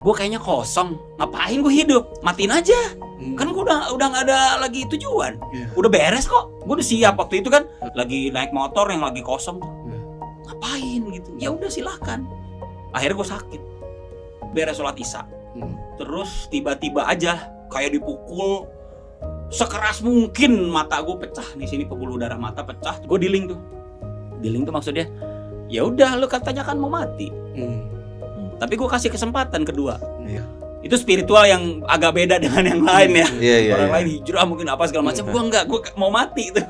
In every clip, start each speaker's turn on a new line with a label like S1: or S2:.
S1: Gue kayaknya kosong, ngapain gue hidup? Matiin aja. Kan gue udah nggak ada lagi tujuan. Udah beres kok. Gue udah siap waktu itu kan. Lagi naik motor yang lagi kosong. Ngapain gitu? Ya udah silahkan. Akhirnya gue sakit. Beres sholat isya. Terus tiba-tiba aja kayak dipukul sekeras mungkin, mata gue pecah di sini, pembuluh darah mata pecah. Gue diling tuh. Diling tuh maksudnya, ya udah lu katanya kan mau mati. Tapi gue kasih kesempatan kedua. Itu spiritual yang agak beda dengan yang lain ya. Orang lain hijrah mungkin apa segala macam. Gue enggak, gue mau mati itu.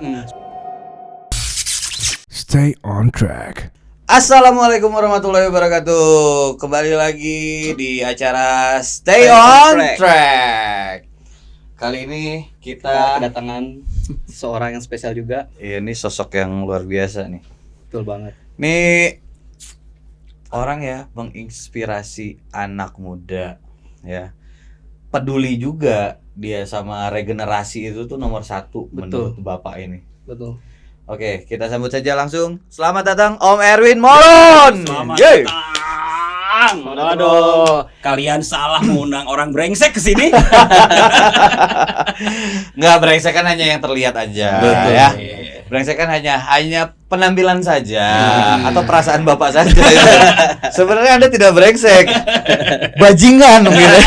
S2: Stay on track.
S3: Assalamualaikum warahmatullahi wabarakatuh. Kembali lagi di acara Stay on Track. Kali ini kita
S4: kedatangan seorang yang spesial juga.
S3: Ini sosok yang luar biasa nih.
S4: Betul banget.
S3: Nih orang ya menginspirasi anak muda ya. Peduli juga dia sama regenerasi itu tuh nomor satu.
S4: Betul.
S3: Menurut Bapak ini.
S4: Betul.
S3: Oke, kita sambut saja langsung. Selamat datang Om Erwin Moron.
S1: Selamat
S3: Yeay.
S1: datang.
S4: Aduh.
S1: Kalian salah mengundang orang brengsek ke sini.
S3: Nggak, brengsek kan hanya yang terlihat aja.
S1: Betul.
S3: Ya. Brengsek kan hanya penampilan saja atau perasaan Bapak saja. Sebenarnya Anda tidak brengsek. Bajingan gitu.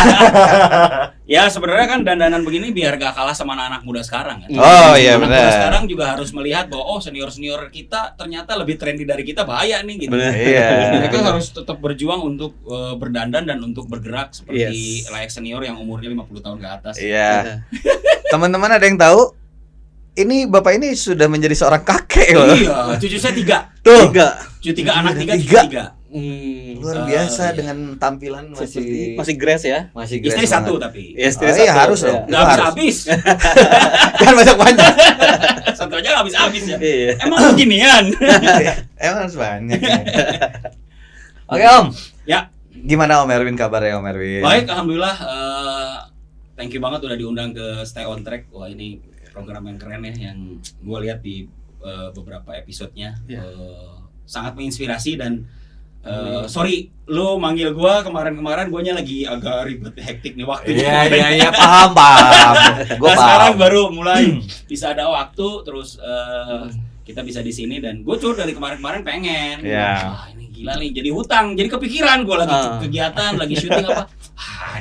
S1: Ya sebenarnya kan dandanan begini biar gak kalah sama anak-anak muda sekarang kan.
S3: Oh iya
S1: Anak muda
S3: benar.
S1: sekarang juga harus melihat bahwa senior-senior kita ternyata lebih trendy dari kita, bahaya nih gitu.
S3: Iya.
S1: Mereka harus tetap berjuang untuk berdandan dan untuk bergerak seperti layak senior yang umurnya 50 tahun ke atas.
S3: Iya. Teman-teman ada yang tahu? Ini Bapak ini sudah menjadi seorang kakek loh.
S1: Iya, cucu saya 3.
S3: Tuh.
S1: Cucu 3, anak 3, cucu 3.
S3: Luar biasa
S1: iya.
S3: dengan tampilan
S4: Masih grace ya.
S3: masih
S1: Istri
S3: grace
S1: 1
S3: banget.
S1: tapi.
S4: Istri
S3: Oh,
S4: satu.
S3: iya harus dong.
S1: Nggak habis-habis.
S3: Kan banyak-banyak.
S1: Satu aja nggak habis-habis ya.
S4: Iya.
S1: Emang beginian.
S3: Emang harus banyak. Ya. Oke Om.
S1: Ya.
S3: Gimana Om Erwin, kabarnya Om Erwin?
S1: Baik, alhamdulillah. Thank you banget udah diundang ke Stay on Track. Wah, ini program yang keren ya, yang gue lihat di beberapa episodenya. Sangat menginspirasi dan sorry, lu manggil gue kemarin-kemarin, guanya lagi agak ribet, hektik nih waktunya.
S3: Iya, paham. Gue
S1: Nah,
S3: paham.
S1: sekarang baru mulai bisa ada waktu, terus kita bisa di sini, dan gue tuh dari kemarin-kemarin pengen.
S3: Iya.
S1: Wah, ini gila nih, jadi hutang, jadi kepikiran gue lagi kegiatan, lagi syuting apa.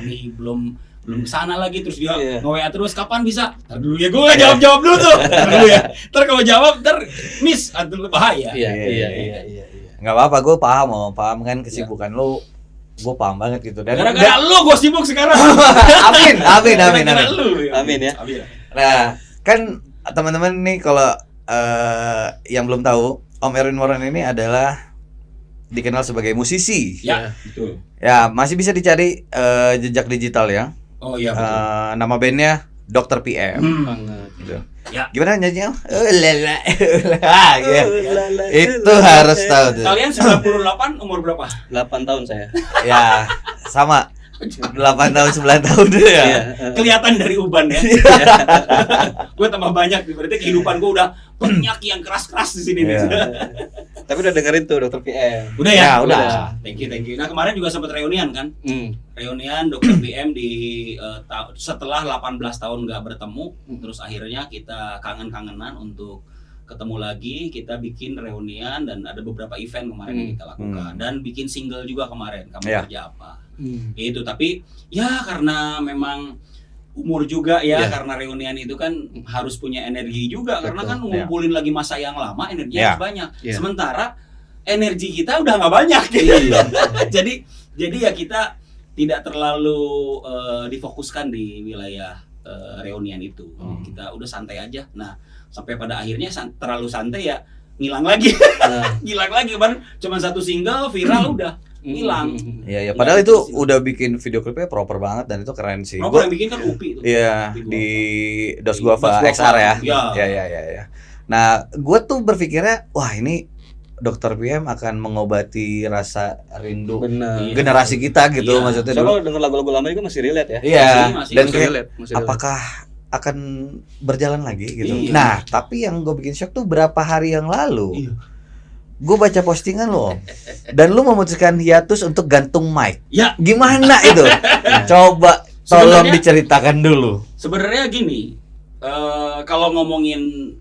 S1: Ini belum kesana lagi, terus dia nge-WA terus, kapan bisa? Ntar dulu ya, gue gak jawab dulu tuh. Ntar dulu ya. Ntar kalau jawab, ntar miss, aduh bahaya.
S4: Iya.
S3: Nggak apa-apa, gue paham Om. Paham kan kesibukan lu. Gue paham banget gitu. Dan
S1: Gara-gara lu gue sibuk sekarang.
S3: Amin.
S1: Gara-gara lu.
S4: Amin ya.
S3: Nah, kan teman-teman nih kalau yang belum tahu, Om Erwin Moron ini adalah dikenal sebagai musisi.
S1: Ya, betul.
S3: Ya, masih bisa dicari jejak digital ya.
S1: Oh iya, betul.
S3: Nama bandnya Dr. PM.
S4: Banget.
S3: Gitu.
S1: Ya.
S3: Gimana nyanyinya? Itu harus tahu tuh.
S1: Kalian 98 umur berapa?
S4: 8 tahun saya.
S3: Ya, sama. 8 tahun 9 tahun deh ya.
S1: Kelihatan dari uban ya. Gue tambah banyak, berarti kehidupan gue udah banyak yang keras-keras di sini nih.
S4: Tapi udah dengerin tuh Dr. PM.
S1: Udah ya?
S3: Ya, udah.
S1: Thank you. Nah, kemarin juga sempat reunian kan? Reunian Dr. PM di setelah 18 tahun nggak bertemu, terus akhirnya kita kangen-kangenan untuk ketemu lagi. Kita bikin reunian dan ada beberapa event kemarin yang kita lakukan, dan bikin single juga kemarin. Kamu kerja apa? Itu, tapi ya karena memang umur juga ya, karena reunian itu kan harus punya energi juga.
S4: Betul.
S1: Karena kan ngumpulin lagi masa yang lama, energi harus banyak. Sementara energi kita udah nggak banyak gitu. Jadi ya kita tidak terlalu difokuskan di wilayah reunian itu. Kita udah santai aja. Nah, sampai pada akhirnya terlalu santai ya ngilang lagi. Ngilang lagi, baru cuma satu single viral udah hilang.
S3: Iya, padahal itu udah bikin video klipnya proper banget dan itu keren sih.
S1: Yang bikin kan Upi itu.
S3: Iya, di Dos Guava XR ya. Iya. Nah, gue tuh berpikirnya, wah ini Dr. PM akan mengobati rasa rindu generasi kita gitu, maksudnya.
S4: Soalnya kalau denger lagu-lagu lama juga masih relate ya.
S3: Iya, dan
S4: masih
S3: kayak
S4: relate.
S3: apakah akan berjalan lagi gitu.
S1: Iya.
S3: Nah, tapi yang gue bikin shock tuh berapa hari yang lalu gue baca postingan lo Om. Dan lu memutuskan hiatus untuk gantung mic.
S1: Ya,
S3: Gimana itu? Coba tolong
S1: Sebenarnya-
S3: diceritakan dulu.
S1: sebenarnya gini, kalau ngomongin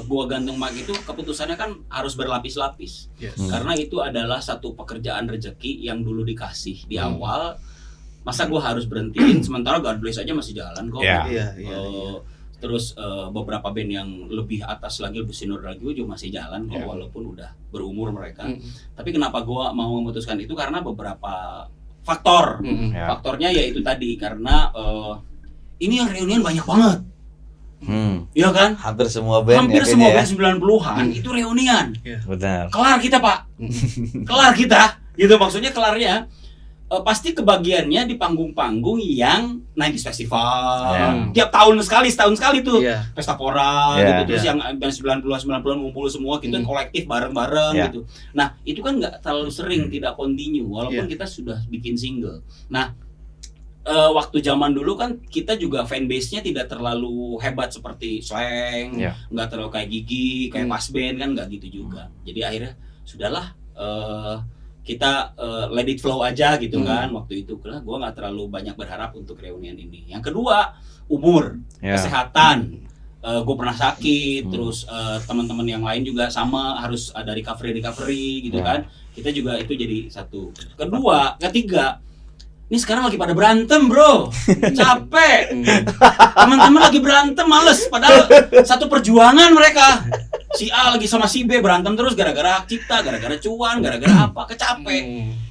S1: gua gantung mic itu keputusannya kan harus berlapis-lapis.
S4: Yes.
S1: Karena itu adalah satu pekerjaan rezeki yang dulu dikasih di awal. Masa gua harus berhentiin sementara God Bless aja masih jalan kok.
S3: Ya.
S4: Iya,
S1: Terus beberapa band yang lebih atas lagi, lebih senior lagi juga masih jalan kok,
S3: Ya.
S1: walaupun udah berumur mereka. Tapi kenapa gua mau memutuskan itu karena beberapa faktor.
S3: Ya.
S1: Faktornya yaitu tadi karena ini yang reunian banyak banget. Iya kan?
S3: Hampir semua band
S1: Hampir
S3: ya,
S1: semua
S3: kayaknya
S1: band 90-an itu reunian.
S3: Benar.
S1: Kelar kita, Pak. Kelar kita. Gitu maksudnya kelarnya. Pasti kebagiannya di panggung-panggung yang 90s Festival.
S3: Ya.
S1: Tiap setahun sekali tuh.
S4: Iya.
S1: Pesta Pora
S3: Ya.
S1: gitu, terus yang band 90-an ngumpul semua gitu, kolektif bareng-bareng
S3: Ya.
S1: gitu. Nah, itu kan nggak terlalu sering, tidak continue walaupun
S4: Ya.
S1: kita sudah bikin single. Nah, waktu zaman dulu kan kita juga fanbase-nya tidak terlalu hebat seperti Slang,
S3: Ya.
S1: nggak terlalu kayak Gigi, kayak Pas Band kan nggak gitu juga. Jadi akhirnya sudahlah kita let it flow aja gitu kan waktu itu. Karena gue nggak terlalu banyak berharap untuk reunian ini. Yang kedua, umur,
S3: Ya.
S1: kesehatan. Gue pernah sakit, terus teman-teman yang lain juga sama harus ada recovery gitu
S3: Ya.
S1: kan. Kita juga itu jadi satu. Ketiga, ini sekarang lagi pada berantem bro, capek. Teman-teman lagi berantem males, padahal satu perjuangan mereka. Si A lagi sama si B berantem terus gara-gara hak cipta, gara-gara cuan, gara-gara apa, kecapek.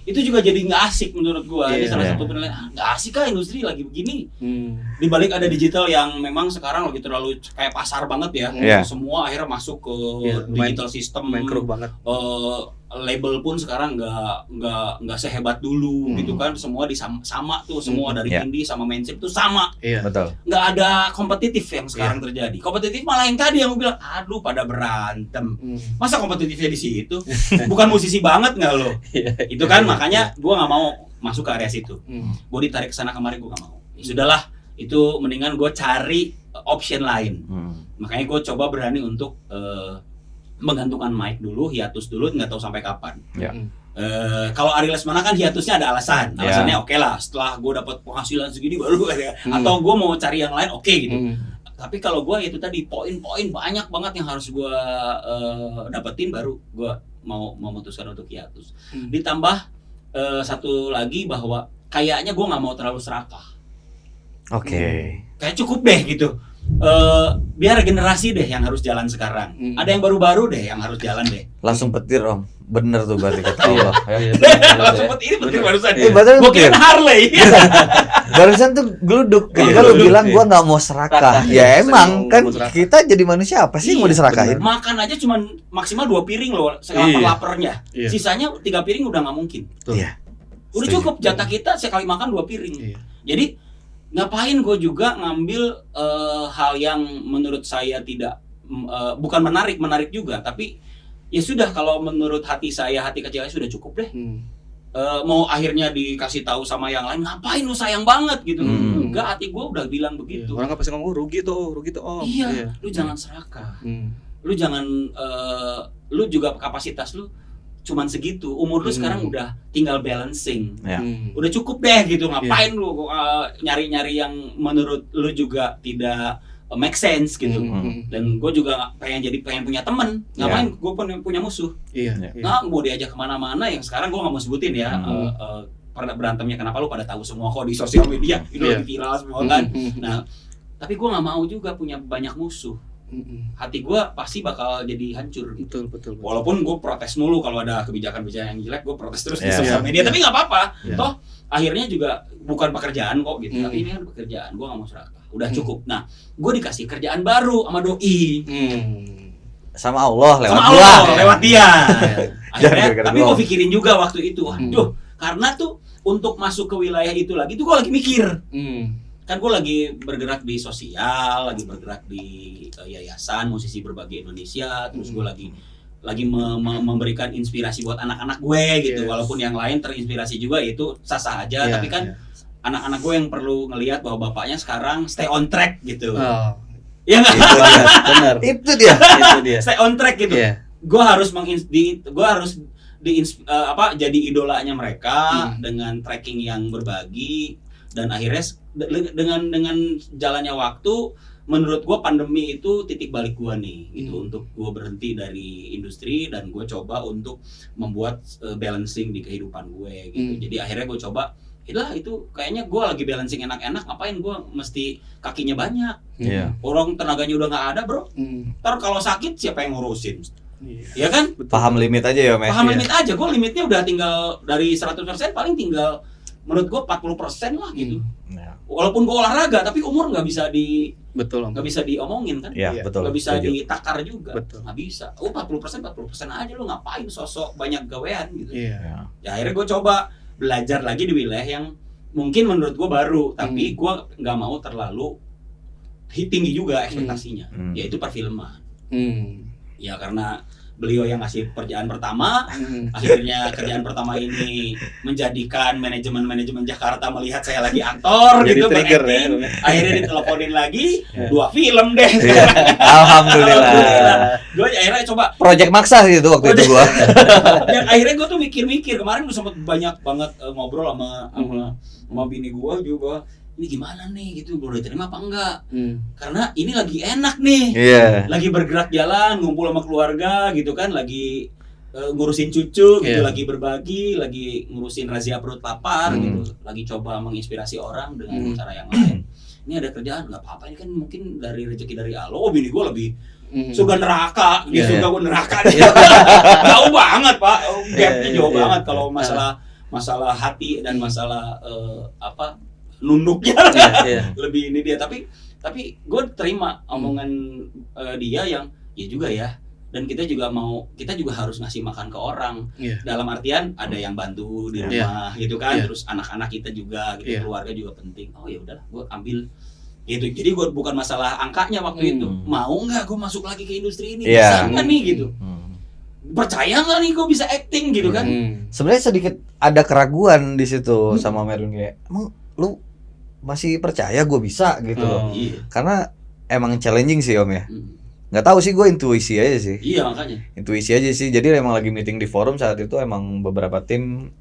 S1: Itu juga jadi nggak asik menurut gua. Ini
S4: Iya.
S1: salah satu penilaian, nggak asik kah industri lagi begini. Di balik ada digital yang memang sekarang lagi terlalu kayak pasar banget ya.
S3: Iya.
S1: Semua akhirnya masuk ke
S4: Iya,
S1: digital system.
S4: Main keruh banget.
S1: Label pun sekarang nggak sehebat dulu gitu kan. Semua sama tuh, semua dari
S3: Iya.
S1: indie sama mainstream tuh sama.
S4: Iya.
S3: Betul.
S1: Nggak ada kompetitif yang sekarang terjadi. Kompetitif malah yang tadi yang gue bilang, aduh pada berantem. Masa kompetitifnya di situ? Bukan musisi banget nggak lo? Itu kan makanya gue nggak mau masuk ke area situ. Gue ditarik ke sana kemari, gue nggak mau. Ya sudahlah, itu mendingan gue cari option lain. Makanya gue coba berani untuk menggantungkan mic dulu, hiatus dulu, nggak tahu sampai kapan.
S3: Ya.
S1: Kalau Ari Lesmana kan hiatusnya ada alasan.
S3: Ya.
S1: Alasannya oke lah, setelah gue dapat penghasilan segini baru ada. Atau gue mau cari yang lain, oke gitu. Tapi kalau gue itu tadi poin-poin banyak banget yang harus gue dapetin, baru gue mau memutuskan untuk hiatus. Ditambah satu lagi bahwa kayaknya gue nggak mau terlalu serakah.
S3: Oke.
S1: Kayak cukup deh gitu. Biar generasi deh yang harus jalan sekarang. Ada yang baru-baru deh yang harus jalan deh.
S3: Langsung petir Om. Bener tuh berarti kata Allah. Ya.
S1: Langsung ini penting barusan.
S3: Barusan
S1: Gue
S3: petir.
S1: kira Harley.
S3: Barusan tuh geluduk. Ketika lu bilang gua nggak mau serakah. Ya emang kan kita jadi manusia apa sih yang mau diserakahin?
S1: Makan aja cuma maksimal 2 piring loh, sekali
S4: Iya.
S1: laparnya.
S4: Iya.
S1: Sisanya 3 piring udah nggak mungkin.
S3: Iya.
S1: Udah
S3: Setuju.
S1: cukup jatah kita sekali makan 2 piring.
S4: Iya.
S1: Jadi ngapain gue juga ngambil hal yang menurut saya tidak bukan menarik juga, tapi ya sudah, kalau menurut hati saya, hati kecil saya sudah cukup deh. Mau akhirnya dikasih tahu sama yang lain, ngapain lu sayang banget gitu. Enggak, hati gue udah bilang begitu.
S4: Orang kan pasti ngomong rugi tuh Om.
S1: Iya, lu jangan serakah. Lu jangan lu juga kapasitas lu cuman segitu. Umur lu sekarang udah tinggal balancing.
S3: Ya.
S1: Udah cukup deh gitu. Ngapain lu nyari-nyari yang menurut lu juga tidak make sense gitu. Dan gue juga pengen punya temen. Ngapain gue punya musuh.
S4: Iya.
S1: Nah, mau diajak kemana-mana yang sekarang gue nggak mau sebutin ya. Berantemnya kenapa lu pada tahu semua kok di sosial media. Itu
S4: Iya.
S1: lagi viral semua kan. Nah, tapi gue nggak mau juga punya banyak musuh. Hati gue pasti bakal jadi hancur gitu.
S4: Betul.
S1: Walaupun gue protes mulu kalau ada kebijakan-kebijakan yang jelek, gue protes terus di
S3: Yeah.
S1: sosial media.
S4: Yeah.
S1: Tapi nggak apa-apa.
S3: Yeah.
S1: Toh akhirnya juga bukan pekerjaan kok gitu.
S4: Mm.
S1: Tapi ini kan pekerjaan, gue nggak mau serakah. Udah cukup. Nah, gue dikasih kerjaan baru sama doi.
S3: Sama Allah lewat
S1: Sama
S3: gua.
S1: Allah, lewat dia.
S3: Jangan
S1: Akhirnya,
S3: gara-gara
S1: tapi
S3: gua.
S1: gue pikirin juga waktu itu. Aduh, karena tuh untuk masuk ke wilayah itu lagi tuh gue lagi mikir. Kan gue lagi bergerak di sosial, lagi bergerak di yayasan musisi berbagi Indonesia, terus gue lagi memberikan inspirasi buat anak-anak gue gitu.
S4: Yes.
S1: Walaupun yang lain terinspirasi juga, itu sah-sah aja, tapi kan anak-anak gue yang perlu ngelihat bahwa bapaknya sekarang stay on track gitu.
S4: Oh,
S1: Ya nggak?
S4: itu dia, benar.
S3: Itu dia.
S4: Itu dia.
S1: Stay on track gitu.
S4: Iya.
S1: gue harus jadi idolanya mereka dengan tracking yang berbagi, dan akhirnya dengan jalannya waktu, menurut gue pandemi itu titik balik gue nih gitu, untuk gue berhenti dari industri dan gue coba untuk membuat balancing di kehidupan gue gitu. Jadi akhirnya gue coba itu kayaknya gue lagi balancing enak-enak, ngapain gue mesti kakinya banyak. Orang tenaganya udah nggak ada bro, ntar kalau sakit siapa yang ngurusin? Iya kan?
S3: Paham limit aja ya, Mas.
S1: Paham limit aja, gue limitnya udah tinggal dari 100% paling tinggal menurut gue 40% lah gitu. Walaupun gue olahraga, tapi umur nggak bisa nggak bisa diomongin kan?
S3: Iya, betul.
S1: Nggak bisa ditakar juga,
S4: Betul.
S1: nggak bisa. 40% aja, lu ngapain sosok banyak gawean gitu?
S4: Iya.
S1: Ya akhirnya gue coba belajar lagi di wilayah yang mungkin menurut gue baru, tapi gue nggak mau terlalu tinggi juga ekspektasinya, yaitu perfilman. Ya karena beliau yang ngasih kerjaan pertama, akhirnya kerjaan pertama ini menjadikan manajemen Jakarta melihat saya lagi aktor gitu,
S4: trigger ya.
S1: Akhirnya diteleponin lagi, 2 film deh.
S3: Alhamdulillah.
S1: Gue akhirnya coba
S3: Project maksa sih itu waktu itu gua.
S1: dan akhirnya gue tuh mikir-mikir, kemarin gue sempet banyak banget ngobrol sama bini gue juga, ini gimana nih gitu, boleh diterima apa enggak? Karena ini lagi enak nih, lagi bergerak jalan, ngumpul sama keluarga gitu kan, lagi ngurusin cucu gitu, lagi berbagi, lagi ngurusin razia perut lapar gitu, lagi coba menginspirasi orang dengan cara yang lain. Ini ada kerjaan, nggak apa-apa, ini kan mungkin dari rezeki dari Allah. Oh, bini gue lebih surga neraka, dia surga gue neraka dia. Jauh banget pak, gapnya jauh banget kalau masalah hati dan masalah nunduknya lebih ini dia. Tapi gue terima omongan dia yang ya juga ya, dan kita juga harus ngasih makan ke orang, dalam artian ada yang bantu di rumah gitu kan, terus anak-anak kita juga gitu, keluarga juga penting. Oh ya udahlah, gue ambil gitu. Jadi gue bukan masalah angkanya waktu itu, mau nggak gue masuk lagi ke industri ini, bisa nggak nih gitu, percaya nggak nih gue bisa acting gitu kan.
S3: Sebenarnya sedikit ada keraguan di situ sama Merwin, kayak emang lu masih percaya gue bisa gitu loh. Karena emang challenging sih Om ya. Nggak tahu sih, gue intuisi aja sih.
S1: Iya makanya.
S3: Intuisi aja sih. Jadi emang lagi meeting di forum saat itu, emang beberapa tim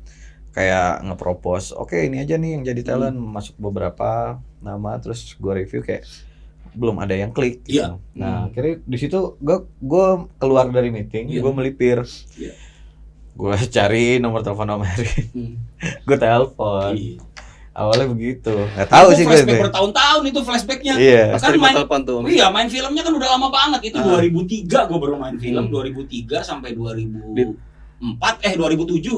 S3: kayak nge-propose, oke ini aja nih yang jadi talent, masuk beberapa nama, terus gue review kayak belum ada yang klik gitu. Nah akhirnya di situ gue keluar dari meeting, gue melipir. Gue cari nomor telepon Om Merwin. Gue telepon. Awalnya begitu, nggak tahu sih gue.
S1: Flashback bertahun-tahun itu flashbacknya.
S4: Kan
S1: main filmnya kan udah lama banget. Itu 2003 gue baru main film, 2003 sampai 2007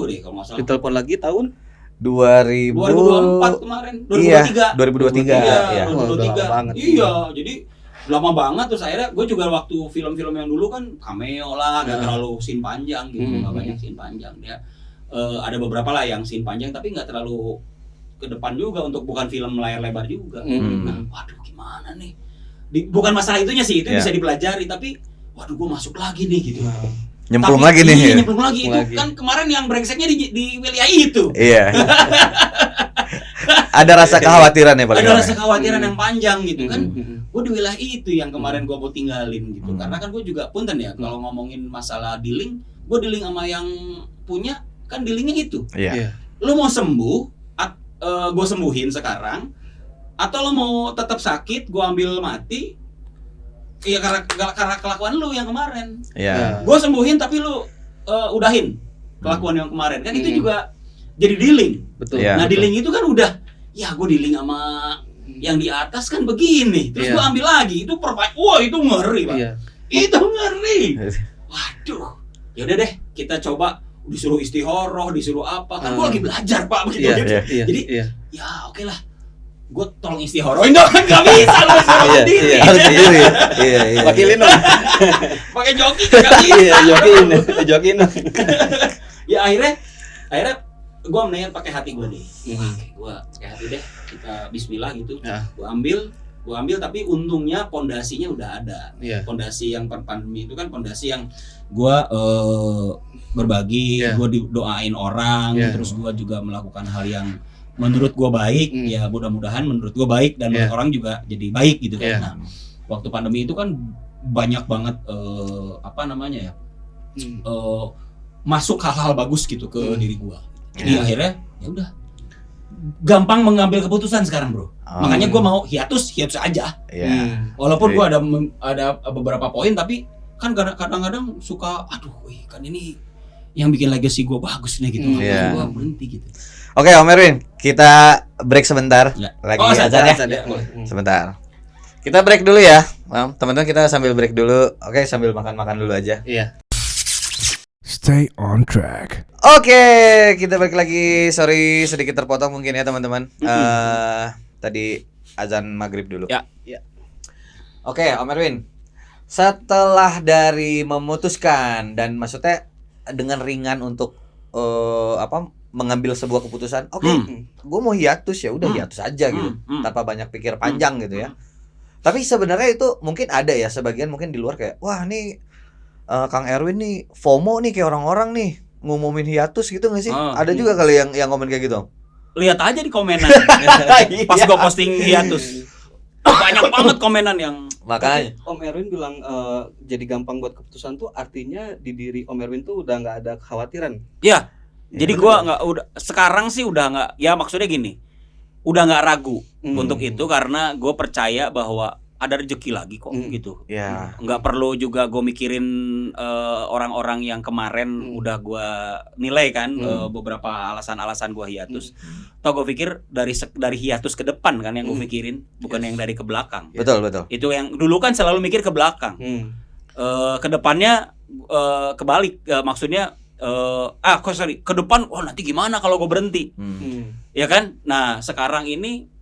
S1: deh kalau nggak salah.
S4: Ditelepon lagi tahun
S1: 2024 kemarin. 2023.
S3: Iya, 2023.
S1: Iya, jadi lama banget. Terus akhirnya gue juga waktu film-film yang dulu kan cameo lah, nggak terlalu scene panjang gitu, nggak banyak scene panjang. Dia ada beberapa lah yang scene panjang, tapi nggak terlalu ke depan juga, untuk bukan film layar lebar juga. Nah, waduh gimana nih? Bukan masalah itunya sih, itu bisa dipelajari, tapi waduh gue masuk lagi nih gitu.
S3: Nyemplung
S1: tapi,
S3: lagi nih.
S1: Iya, nyemplung lagi. Itu kan kemarin yang brengseknya di wilayah itu.
S3: Iya. Ada rasa kekhawatiran ya paling.
S1: Ada rasa kekhawatiran yang panjang gitu kan. Gue di wilayah itu yang kemarin gue mau tinggalin gitu. Karena kan gue juga punten ya, kalau ngomongin masalah dealing, gue dealing sama yang punya kan dealingnya itu.
S3: Iya.
S1: Lo mau sembuh, gue sembuhin sekarang, atau lo mau tetap sakit, gue ambil mati. Iya, karena kelakuan lu yang kemarin. Gue sembuhin tapi lu udahin kelakuan yang kemarin. Kan itu juga jadi dealing.
S4: Betul.
S1: Nah dealing itu kan udah, ya gue dealing sama yang di atas kan begini, terus gue ambil lagi, itu wah itu ngeri Pak. Itu ngeri. Waduh, yaudah deh kita coba. Disuruh istihoroh, disuruh apa, kan gue lagi belajar Pak begitu. Jadi ya oke lah, gue tolong istihorohin dong, kan gak bisa lu suruh sendiri.
S3: Harus sendiri.
S4: Wakilin dong.
S1: Pakai joki gak bisa.
S4: Jokin.
S1: Ya akhirnya gue mendingan pakai hati gue deh. Gue pakai hati deh, kita bismillah gitu. Gue ambil tapi untungnya pondasinya udah ada. Pondasi yang pandemi itu kan pondasi yang gue berbagi, gue doain orang, terus gue juga melakukan hal yang menurut gue baik, ya mudah-mudahan menurut gue baik dan menurut orang juga jadi baik gitu kan. Nah, waktu pandemi itu kan banyak banget masuk hal-hal bagus gitu ke diri gue. Jadi akhirnya ya udah gampang mengambil keputusan sekarang, bro. Makanya gue mau hiatus aja. Walaupun gue ada beberapa poin, tapi kan kadang-kadang suka, aduh, kan ini yang bikin legacy gue bagus nih gitu. Makanya gue berhenti gitu.
S3: Oke, Om Erwin, kita break sebentar. Lagi azan ya. Sebentar. Kita break dulu ya, teman-teman. Kita sambil break dulu. Oke, sambil makan-makan dulu aja.
S4: Iya.
S2: Stay on track.
S3: Oke, kita balik lagi. Sorry sedikit terpotong mungkin ya teman-teman. Tadi azan maghrib dulu.
S1: Ya.
S3: Oke, Om Erwin. Setelah dari memutuskan dan maksudnya dengan ringan untuk mengambil sebuah keputusan, gue mau hiatus, ya udah hiatus aja gitu, tanpa banyak pikir panjang gitu ya. Tapi sebenarnya itu mungkin ada ya sebagian mungkin di luar kayak, wah nih Kang Erwin nih FOMO nih kayak orang-orang nih ngumumin hiatus gitu nggak sih? Ada juga kali yang komen kayak gitu.
S1: Lihat aja di komenan. Pas gue posting hiatus, banyak banget komenan yang
S3: makanya.
S4: Om Erwin bilang jadi gampang buat keputusan tuh artinya di diri Om Erwin tuh udah nggak ada kekhawatiran.
S1: Ya. Jadi gue sekarang sih udah nggak, ya maksudnya gini, udah nggak ragu untuk itu karena gue percaya bahwa ada rezeki lagi kok gitu. Nggak perlu juga gue mikirin orang-orang yang kemarin udah gue nilai kan beberapa alasan-alasan gue hiatus. Toh gue pikir dari hiatus ke depan kan yang gue pikirin, bukan yang dari ke belakang.
S3: Betul.
S1: Itu yang dulu kan selalu mikir ke belakang. Ke depannya kebalik, maksudnya ke depan, nanti gimana kalau gue berhenti, ya kan? Nah sekarang ini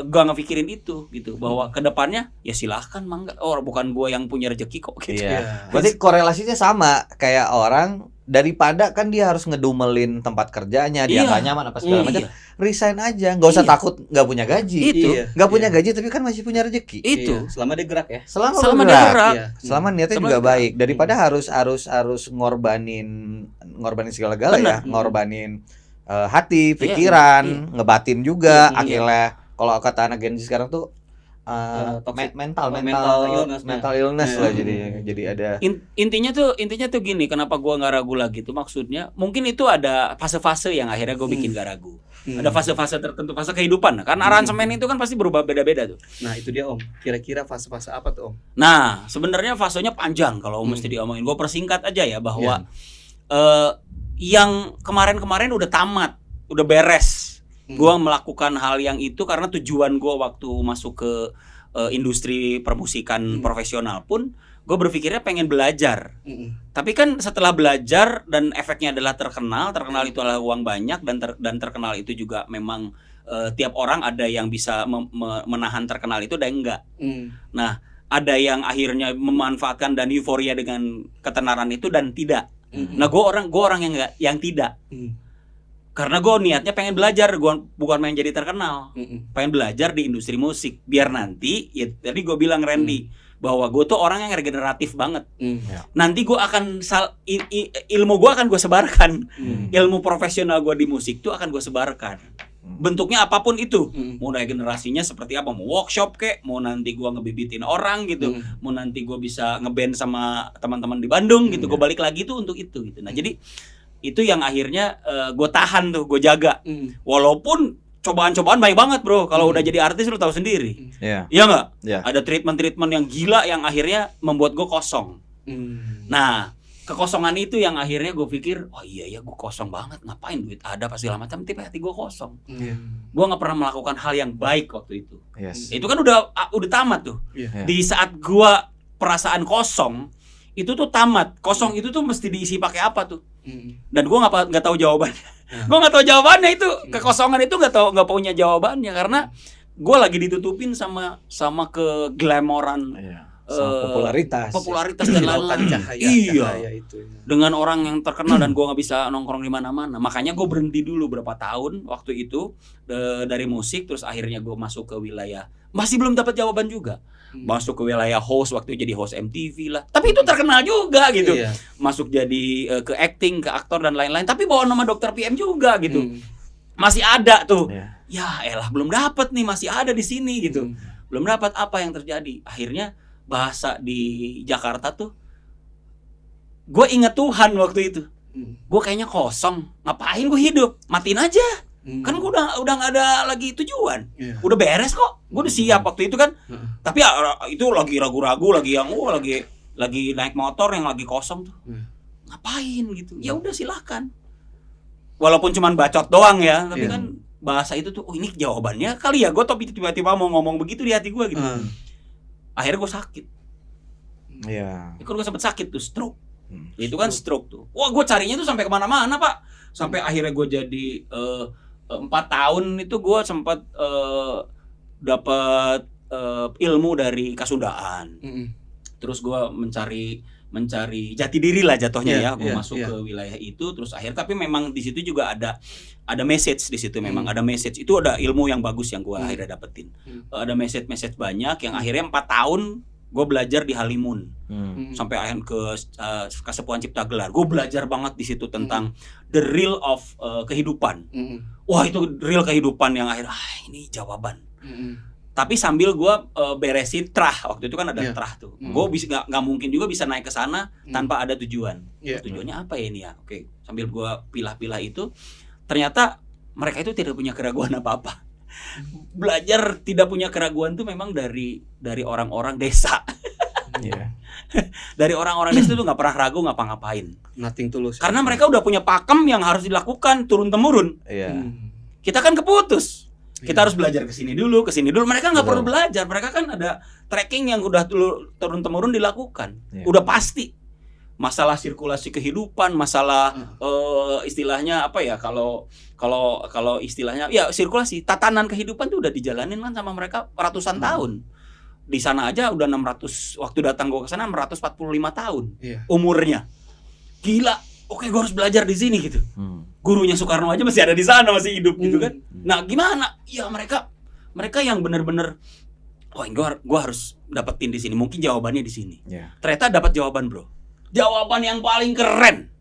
S1: gue ngepikirin itu gitu, bahwa ke depannya ya silahkan mangga, bukan gue yang punya rezeki kok gitu.
S3: Berarti korelasinya sama kayak orang daripada kan dia harus ngedumelin tempat kerjanya, dia nggak nyaman apa segala macam, resign aja, nggak usah takut nggak punya gaji, nggak punya gaji tapi kan masih punya rezeki.
S1: Itu
S4: selama dia gerak ya,
S1: selama dia gerak,
S3: selama niatnya juga baik, daripada harus ngorbanin segala-galanya, ngorbanin hati, pikiran, ngebatin juga, akhirnya kalau kata anak Gen Z sekarang tuh mental illness lah, jadi ada
S1: intinya tuh gini, kenapa gua nggak ragu lagi tuh, maksudnya mungkin itu ada fase-fase yang akhirnya gue bikin gak ragu. Ada fase-fase tertentu, fase kehidupan kan, aransemen itu kan pasti berubah beda-beda tuh.
S4: Nah itu dia Om, kira-kira fase-fase apa tuh Om?
S1: Nah sebenarnya fasenya panjang kalau mesti diomongin, gue persingkat aja ya, bahwa yang kemarin-kemarin udah tamat, udah beres. Gue melakukan hal yang itu karena tujuan gue waktu masuk ke industri permusikan profesional pun gue berpikirnya pengen belajar. Tapi kan setelah belajar dan efeknya adalah terkenal itu adalah uang banyak, dan terkenal itu juga memang tiap orang ada yang bisa menahan terkenal itu, ada yang enggak. Nah ada yang akhirnya memanfaatkan dan euforia dengan ketenaran itu dan tidak. Nah gue orang yang tidak. Karena gue niatnya pengen belajar, gue bukan main jadi terkenal. Pengen belajar di industri musik, biar nanti, ya tadi gue bilang Randy, bahwa gue tuh orang yang regeneratif banget. Nanti gue akan ilmu gue akan gue sebarkan, ilmu profesional gue di musik tuh akan gue sebarkan. Bentuknya apapun itu, mau dari generasinya seperti apa, mau workshop kek, mau nanti gue ngebibitin orang gitu, mau nanti gue bisa ngeband sama teman-teman di Bandung gitu, gue balik lagi tuh untuk itu gitu. Nah jadi itu yang akhirnya gue tahan tuh, gue jaga. Walaupun cobaan-cobaan banyak banget bro, kalau udah jadi artis lu tahu sendiri. Iya nggak? Ada treatment yang gila yang akhirnya membuat gue kosong. Nah kekosongan itu yang akhirnya gue pikir, oh iya ya gue kosong banget, ngapain duit ada pas segala macam, tapi hati gue kosong. Gue nggak pernah melakukan hal yang baik waktu itu. Itu kan udah tamat tuh. Di saat gue perasaan kosong itu tuh tamat, kosong itu tuh mesti diisi pakai apa tuh? Dan gue nggak tahu jawabannya. Gue nggak tahu jawabannya itu, kekosongan itu nggak punya jawabannya, karena gue lagi ditutupin sama keglamoran, popularitas dan lain-lain. Cahaya itu. Dengan orang yang terkenal dan gue nggak bisa nongkrong di mana-mana. Makanya gue berhenti dulu berapa tahun waktu itu dari musik, terus akhirnya gue masuk ke wilayah, masih belum dapat jawaban juga. Masuk ke wilayah host, waktu jadi host MTV lah, tapi itu terkenal juga gitu. Masuk jadi ke acting, ke aktor dan lain-lain, tapi bawa nama Dr. PM juga gitu. Masih ada tuh. Ya elah, belum dapat nih, masih ada di sini gitu. Belum dapat, apa yang terjadi? Akhirnya bahasa di Jakarta tuh gue inget Tuhan waktu itu. Gue kayaknya kosong, ngapain gue hidup, matiin aja. Kan gue udah nggak ada lagi tujuan, udah beres kok, gue udah siap waktu itu kan. Tapi ya, itu lagi ragu-ragu, lagi yang lagi naik motor yang lagi kosong tuh, ngapain gitu? Ya udah silahkan. Walaupun cuman bacot doang ya, tapi kan bahasa itu tuh, oh ini jawabannya kali ya. Gue tiba-tiba mau ngomong begitu di hati gue gitu. Akhirnya gue sakit. Gue sempet sakit tuh, stroke. Itu kan stroke tuh. Wah, gue carinya tuh sampai kemana-mana Pak. Sampai akhirnya gue jadi 4 tahun itu gue sempat dapat ilmu dari Kasundaan. Terus gue mencari jati diri lah jatuhnya ya. Gue masuk ke wilayah itu, terus tapi memang di situ juga ada message di situ. Memang ada message. Itu ada ilmu yang bagus yang gue akhirnya dapetin. Ada message banyak yang akhirnya 4 tahun gue belajar di Halimun. Sampai akhirnya ke Kasepuhan Cipta Gelar. Gue belajar banget di situ tentang the real of kehidupan. Wah, itu real kehidupan yang akhirnya ini jawaban. Tapi sambil gue beresin trah, waktu itu kan ada trah tuh. Gue bisa nggak mungkin juga bisa naik ke sana tanpa ada tujuan. Tujuannya apa ya ini ya? Oke, sambil gue pilah-pilah itu, ternyata mereka itu tidak punya keraguan apa-apa. Belajar tidak punya keraguan tuh memang dari orang-orang desa. Dari orang-orang desa itu nggak pernah ragu ngapa-ngapain.
S4: Nothing tulus.
S1: Karena mereka udah punya pakem yang harus dilakukan turun temurun. Kita kan keputus. Kita harus belajar ke sini dulu. Mereka nggak perlu belajar. Mereka kan ada tracking yang udah turun temurun dilakukan. Udah pasti. Masalah sirkulasi kehidupan, masalah istilahnya apa ya? Kalau istilahnya ya sirkulasi, tatanan kehidupan tuh udah dijalanin kan sama mereka ratusan tahun. Di sana aja udah 600, waktu datang gue ke sana 645 tahun umurnya. Gila. Oke, gue harus belajar di sini gitu. Gurunya Soekarno aja masih ada di sana, masih hidup gitu kan. Nah, gimana? Ya mereka yang benar-benar gue harus dapetin di sini. Mungkin jawabannya di sini. Ternyata dapat jawaban, bro. Jawaban yang paling keren.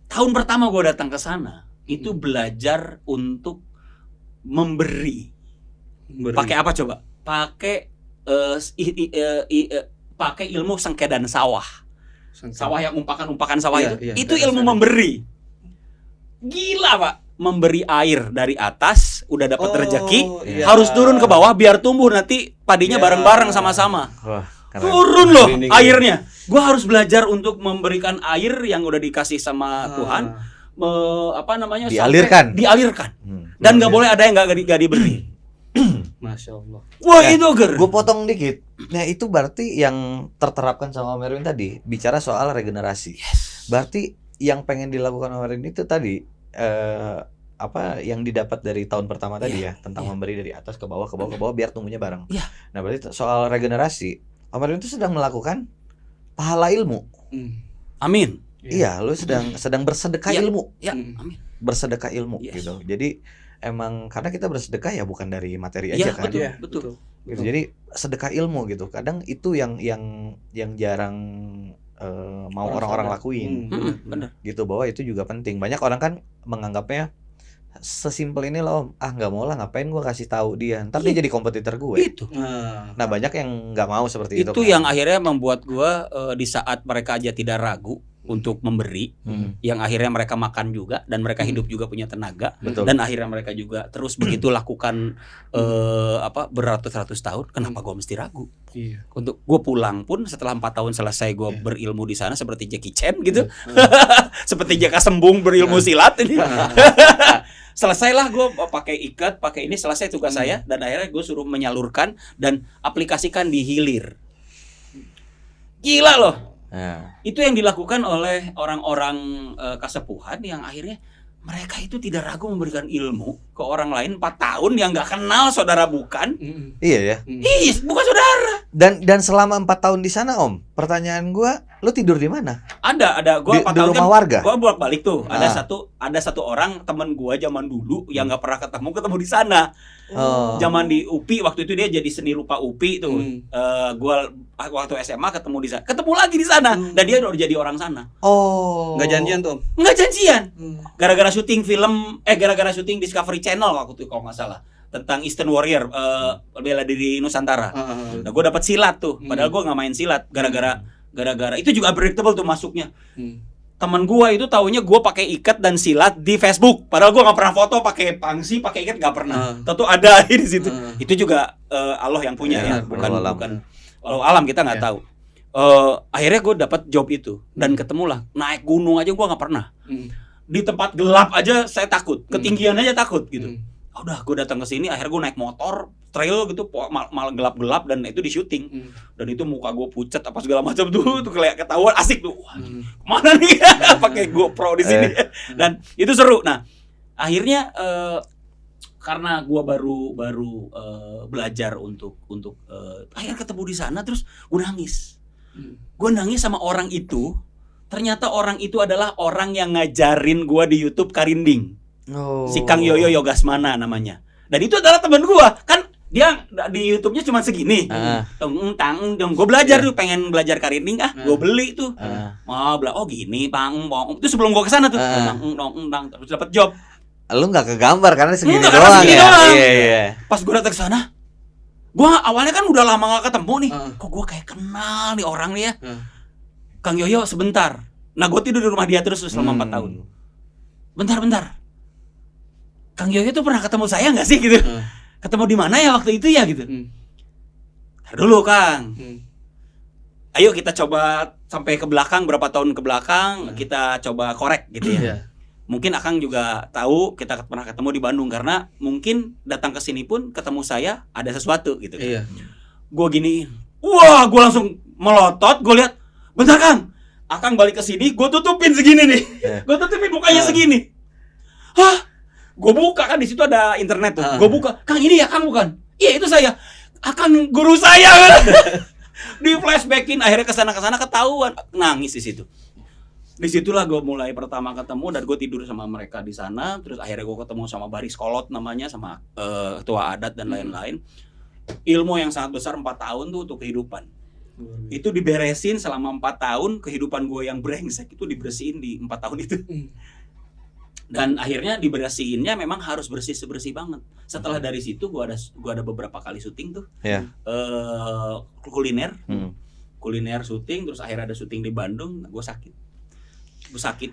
S1: Tahun pertama gue datang ke sana, itu belajar untuk memberi. Pakai apa coba? Pakai pakai ilmu sengkedan sawah. Sawah yang umpakan sawah itu ilmu memberi. Gila Pak, memberi air dari atas udah dapat rezeki, harus turun ke bawah biar tumbuh nanti padinya bareng-bareng sama-sama. Turun loh airnya. Gua harus belajar untuk memberikan air yang udah dikasih sama Tuhan,
S3: dialirkan.
S1: Dan nggak boleh ada yang nggak diberi.
S4: Masya Allah.
S1: Wah itu
S3: gue potong dikit. Nah itu berarti yang terterapkan sama Om Erwin tadi bicara soal regenerasi. Berarti yang pengen dilakukan Om Erwin itu tadi yang didapat dari tahun pertama tadi ya tentang memberi dari atas ke bawah biar tumbuhnya bareng. Nah berarti soal regenerasi Om Erwin itu sedang melakukan pahala ilmu.
S1: Amin.
S3: Iya, lu sedang bersedekah ilmu.
S1: Amin.
S3: Bersedekah ilmu gitu. Jadi emang karena kita bersedekah ya bukan dari materi aja kan.
S1: Betul.
S3: Gitu. Jadi sedekah ilmu gitu. Kadang itu yang jarang mau orang-orang lakuin.
S1: Benar.
S3: Gitu, bahwa itu juga penting. Banyak orang kan menganggapnya sesimpel ini loh, nggak mau lah, ngapain gue kasih tahu dia, ntar dia jadi kompetitor gue.
S1: Itu.
S3: Nah banyak yang nggak mau seperti itu.
S1: Itu
S3: kan?
S1: yang akhirnya membuat gue di saat mereka aja tidak ragu untuk memberi, yang akhirnya mereka makan juga dan mereka hidup juga punya tenaga.
S3: Betul.
S1: Dan akhirnya mereka juga terus begitu lakukan beratus-ratus tahun. Kenapa gue mesti ragu? Untuk gue pulang pun setelah 4 tahun selesai gue berilmu di sana seperti Jackie Chan gitu, seperti Jaka Sembung berilmu silat ini. Selesailah gue pakai ikat, pakai ini, selesai tugas saya, dan akhirnya gue suruh menyalurkan dan aplikasikan di hilir. Gila loh. Itu yang dilakukan oleh orang-orang kasepuhan yang akhirnya mereka itu tidak ragu memberikan ilmu ke orang lain 4 tahun yang nggak kenal saudara bukan.
S3: Iya ya.
S1: Iya, bukan saudara.
S3: Dan selama 4 tahun di sana Om, pertanyaan gua, lu tidur di mana?
S1: Ada gua 4 tahun
S3: di rumah warga.
S1: Gua bolak-balik tuh. Ada satu orang teman gua zaman dulu yang nggak pernah ketemu di sana. Zaman di UPI waktu itu dia jadi seni rupa UPI tuh. Gua waktu SMA ketemu di sana. Ketemu lagi di sana dan dia udah jadi orang sana.
S4: Nggak janjian tuh.
S1: Nggak janjian. Gara-gara syuting film gara-gara syuting Discovery Channel waktu itu kalau nggak salah. Tentang Eastern Warrior, bela diri Nusantara. Nah, gue dapat silat tuh. Padahal gue nggak main silat. Gara-gara Gara-gara itu juga unpredictable tuh masuknya. Teman gua itu taunya gua pakai ikat dan silat di Facebook. Padahal gua nggak pernah foto pakai pangsi, pakai ikat nggak pernah. Tentu ada di situ. Itu juga Allah yang punya ya, bukan walau alam kita nggak tahu. Akhirnya gue dapat job itu dan ketemulah naik gunung aja gua nggak pernah. Di tempat gelap aja saya takut, ketinggian aja takut gitu. Udah gue datang ke sini, akhirnya gue naik motor trail gitu, malah gelap-gelap dan itu di syuting. Dan itu muka gue pucat apa segala macam tuh kayak ketahuan asik tuh. Wah, kemana nih pakai GoPro di sini. Dan itu seru. Nah, akhirnya karena gue baru belajar untuk akhirnya ketemu di sana, terus gue nangis. Gue nangis sama orang itu. Ternyata orang itu adalah orang yang ngajarin gue di YouTube Karinding. Si Kang Yoyo Yogasmana namanya. Dan itu adalah teman gua. Kan dia di YouTube-nya cuma segini. Gue belajar tuh, pengen belajar Karinding gue beli tuh. Oh gini, itu sebelum gua kesana tuh. Terus dapat job.
S3: Lu nggak kegambar karena segini doang ya. Iya.
S1: Pas gua datang ke sana, gua awalnya kan udah lama gak ketemu nih. Kok gua kayak kenal nih orang nih ya. Kang Yoyo sebentar. Nah, gua tidur di rumah dia terus selama 4 tahun. Bentar. Kang Yoyo tuh pernah ketemu saya nggak sih gitu? Ketemu di mana ya waktu itu ya gitu? Dulu Kang. Ayo kita coba sampai ke belakang, berapa tahun ke belakang, kita coba korek gitu ya. Mungkin Akang juga tahu kita pernah ketemu di Bandung karena mungkin datang ke sini pun ketemu saya ada sesuatu gitu kan. Gue gini, wah gue langsung melotot, gue lihat, bentar Kang, Akang balik ke sini, gue tutupin segini nih, gue tutupin mukanya segini. Hah? Gue buka kan di situ ada internet tuh. Gue buka, Kang ini ya Kang bukan? Iya itu saya. Akang guru saya. Di flashbackin, akhirnya kesana ketahuan, nangis di situ. Disitulah gue mulai pertama ketemu dan gue tidur sama mereka di sana. Terus akhirnya gue ketemu sama Baris Kolot namanya, sama ketua adat dan lain-lain. Ilmu yang sangat besar 4 tahun tuh untuk kehidupan. Itu diberesin selama 4 tahun. Kehidupan gue yang brengsek itu dibersihin di 4 tahun itu. Dan akhirnya dibersihinnya memang harus bersih banget. Setelah dari situ gua ada beberapa kali syuting tuh. Kuliner syuting, terus akhirnya ada syuting di Bandung, gue sakit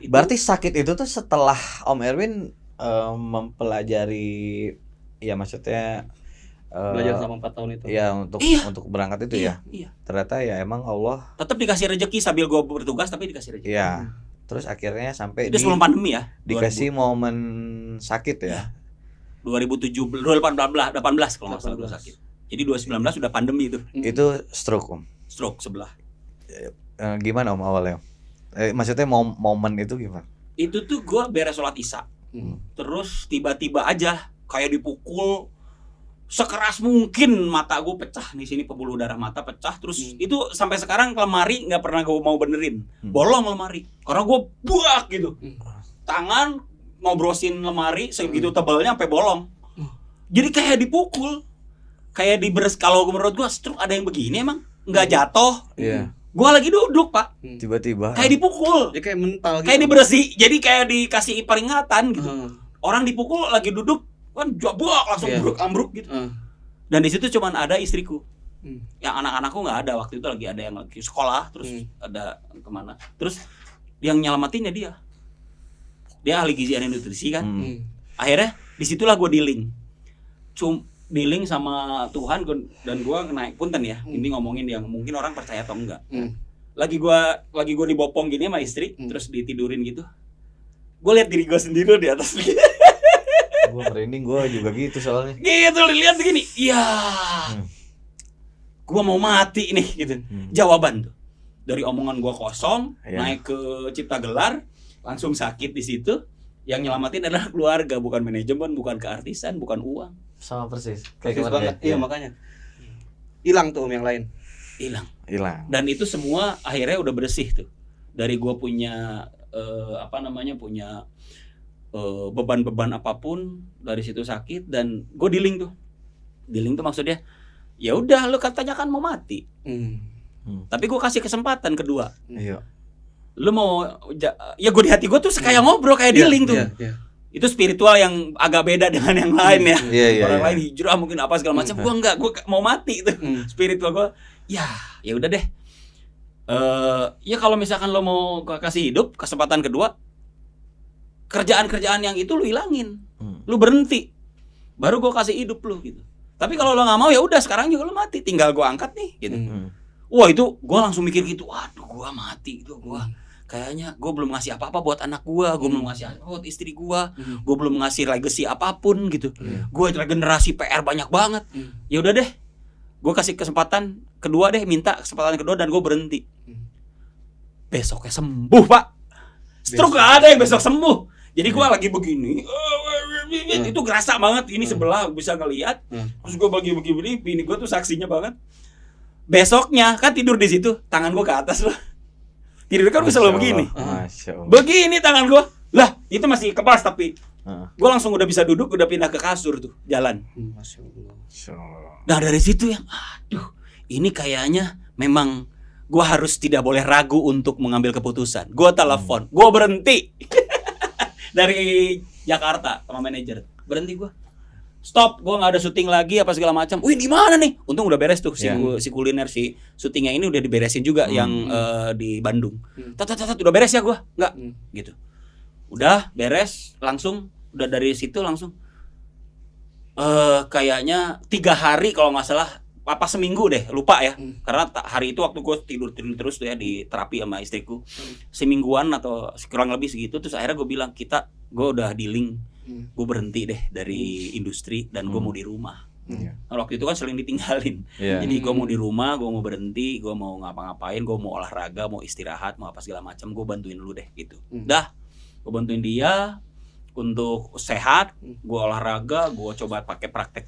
S1: itu.
S3: Berarti sakit itu tuh setelah Om Erwin mempelajari, ya maksudnya
S4: belajar sama 4 tahun itu.
S3: Ya untuk berangkat itu ya. Ternyata ya emang Allah
S1: tetap dikasih rezeki sambil gue bertugas, tapi dikasih rezeki.
S3: Iya. Terus akhirnya sampai
S1: itu sebelum pandemi ya.
S3: Dikasih 2000. Momen sakit ya.
S1: 2018 kalau nggak salah gue sakit. Jadi 2019 sudah pandemi itu.
S3: Itu stroke Om.
S1: Stroke sebelah.
S3: Gimana Om awalnya? Maksudnya momen itu gimana?
S1: Itu tuh gue beres sholat isya. Terus tiba-tiba aja kayak dipukul sekeras mungkin, mata gue pecah di sini, pembuluh darah mata pecah. Terus itu sampai sekarang lemari nggak pernah gue mau benerin, bolong lemari karena gue buak gitu. Tangan ngobrosin lemari segitu tebalnya sampai bolong. Jadi kayak dipukul, kayak diberes. Kalau menurut gue stroke ada yang begini emang nggak jatuh. Gue lagi duduk Pak,
S3: tiba-tiba
S1: kayak dipukul.
S4: Jadi kayak mental gitu.
S1: Kayak diberesi, jadi kayak dikasih peringatan gitu. Orang dipukul lagi duduk kan buak langsung ambruk gitu. Dan di situ cuman ada istriku. Yang anak-anakku nggak ada waktu itu, lagi ada yang lagi sekolah, terus ada kemana. Terus yang nyelamatinnya dia ahli gizi dan nutrisi kan. Akhirnya disitulah gue dealing sama Tuhan dan gue naik punten ya. Ini ngomongin yang mungkin orang percaya atau enggak. Lagi gue dibopong gini sama istri, terus ditidurin gitu. Gue lihat diri gue sendiri di atas.
S3: Gue merinding, gue juga gitu soalnya.
S1: Gitu, lihat begini. Iya. Gue mau mati nih gitu. Jawaban tuh. Dari omongan gue kosong, naik ke Cipta Gelar, langsung sakit di situ. Yang nyelamatin adalah keluarga, bukan manajemen, bukan keartisan, bukan uang.
S3: Sama persis.
S4: Kayak banget. Iya, makanya. Hilang tuh yang lain.
S1: Hilang.
S3: Dan
S1: itu semua akhirnya udah bersih tuh. Dari gue punya punya beban-beban apapun, dari situ sakit, dan gue dealing tuh maksudnya ya udah, lu katanya kan mau mati, tapi gue kasih kesempatan kedua. Lu mau ya gue di hati gue tuh kayak ngobrol, kayak dealing tuh. Itu spiritual yang agak beda dengan yang lain ya. Orang lain hijrah mungkin apa segala macam, gue enggak, gue mau mati itu. Spiritual gue ya udah deh. Ya kalau misalkan lo mau kasih hidup kesempatan kedua, kerjaan-kerjaan yang itu lu hilangin, lu berhenti, baru gue kasih hidup lu gitu. Tapi kalau lo nggak mau ya udah sekarang juga lo mati, tinggal gue angkat nih gitu. Wah itu gue langsung mikir gitu, waduh gue mati itu gue kayaknya gue belum ngasih apa-apa buat anak gue belum ngasih apa buat istri gue belum ngasih legacy apapun gitu. Gue generasi PR banyak banget. Ya udah deh, gue kasih kesempatan kedua deh, minta kesempatan kedua dan gue berhenti. Besoknya sembuh pak, stroke gak ada yang besok sembuh. Jadi gue lagi begini, itu kerasa banget. Ini sebelah bisa ngelihat. Terus gue begini, bini gue tuh saksinya banget. Besoknya kan tidur di situ, tangan gue ke atas loh. Tidur kan bisa selalu begini. Begini tangan gue. Lah itu masih kebas tapi gue langsung udah bisa duduk, udah pindah ke kasur tuh, jalan. Nah dari situ yang, aduh, ini kayaknya memang gue harus tidak boleh ragu untuk mengambil keputusan. Gue telepon, gue berhenti. Dari Jakarta sama manajer, berhenti gue, stop, gue nggak ada syuting lagi apa segala macam. Wih di mana nih? Untung udah beres tuh si kuliner, si syutingnya ini udah diberesin juga yang di Bandung. Udah beres ya gue, nggak gitu. Udah beres, langsung udah dari situ langsung kayaknya 3 hari kalau nggak salah, apa seminggu deh, lupa ya. Karena hari itu waktu gue tidur terus tuh ya di terapi sama istriku, semingguan atau kurang lebih segitu. Terus akhirnya gue bilang gue udah dealing, gue berhenti deh dari industri dan gue mau di rumah. Nah, waktu itu kan sering ditinggalin. Jadi gue mau di rumah, gue mau berhenti, gue mau ngapa-ngapain, gue mau olahraga, mau istirahat, mau apa segala macam, gue bantuin lu deh gitu. Dah, gue bantuin dia untuk sehat, gue olahraga, gue coba pakai praktek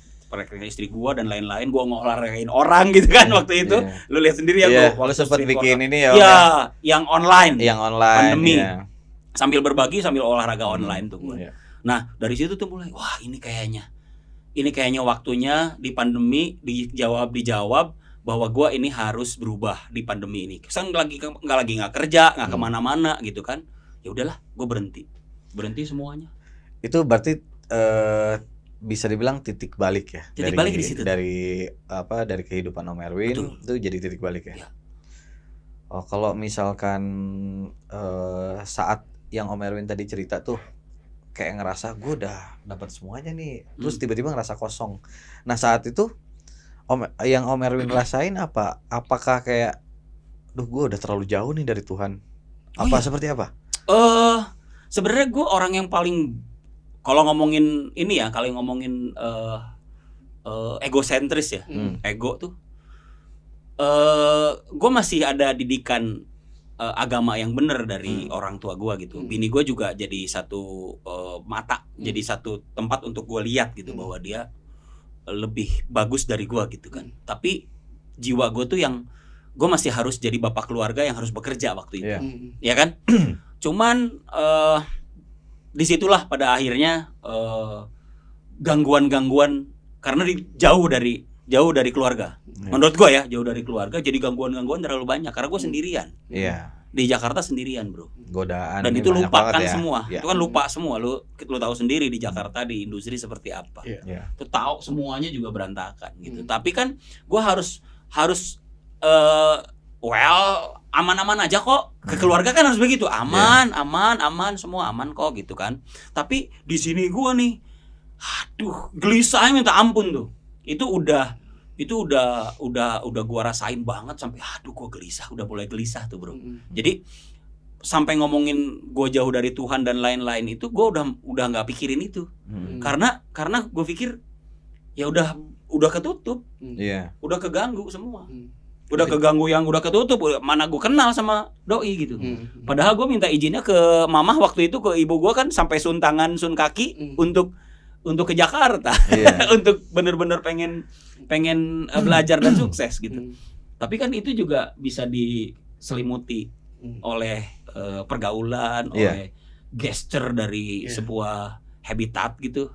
S1: istri gua dan lain-lain, gua ngolahragain orang gitu kan waktu itu. Lu lihat sendiri ya, gua
S3: sempat bikin ini ya.
S1: Iya, yang online. Pandemi. Sambil berbagi sambil olahraga online tuh gua. Nah, dari situ tuh mulai, wah ini kayaknya waktunya di pandemi dijawab bahwa gua ini harus berubah di pandemi ini. Sang nggak kerja, nggak kemana-mana gitu kan. Ya udahlah, gua berhenti semuanya.
S3: Itu berarti bisa dibilang titik balik ya,
S1: balik di situ.
S3: Dari kehidupan Om Erwin. Betul. Itu jadi titik balik ya. Oh kalau misalkan saat yang Om Erwin tadi cerita tuh kayak ngerasa gue udah dapat semuanya nih, terus tiba-tiba ngerasa kosong. Nah saat itu yang Om Erwin rasain apa? Apakah kayak, duh gue udah terlalu jauh nih dari Tuhan? Seperti apa?
S1: Sebenarnya gue orang yang paling, kalau ngomongin ini ya, kalau ngomongin egosentris ya, ego tuh, gue masih ada didikan agama yang benar dari orang tua gue gitu. Bini gue juga jadi satu mata, jadi satu tempat untuk gue lihat gitu bahwa dia lebih bagus dari gue gitu kan. Tapi jiwa gue tuh yang gue masih harus jadi bapak keluarga yang harus bekerja waktu itu, ya kan? Cuman disitulah pada akhirnya gangguan-gangguan karena jauh dari keluarga. Menurut gue ya, jauh dari keluarga, jadi gangguan-gangguan terlalu banyak karena gue sendirian. Di Jakarta sendirian, bro.
S3: Godaan.
S1: Dan itu lupa kan ya. Semua. Itu kan lupa semua. Lu tahu sendiri di Jakarta di industri seperti apa. Tuh tahu semuanya juga berantakan gitu. Tapi kan gue harus aman-aman aja kok. Ke keluarga kan harus begitu. Aman, semua aman kok gitu kan. Tapi di sini gua nih, aduh, gelisahnya minta ampun tuh. Itu udah gua rasain banget sampai aduh gua gelisah, udah mulai gelisah tuh, bro. Jadi sampai ngomongin gua jauh dari Tuhan dan lain-lain itu gua udah enggak pikirin itu. Karena gua pikir ya udah ketutup. Udah keganggu semua. Udah keganggu yang udah ketutup, mana gue kenal sama doi gitu. Padahal gue minta izinnya ke mamah waktu itu, ke ibu gue kan sampai sun kaki untuk ke Jakarta. Untuk bener-bener pengen belajar dan sukses gitu. Tapi kan itu juga bisa diselimuti oleh pergaulan, oleh gesture dari sebuah habitat gitu.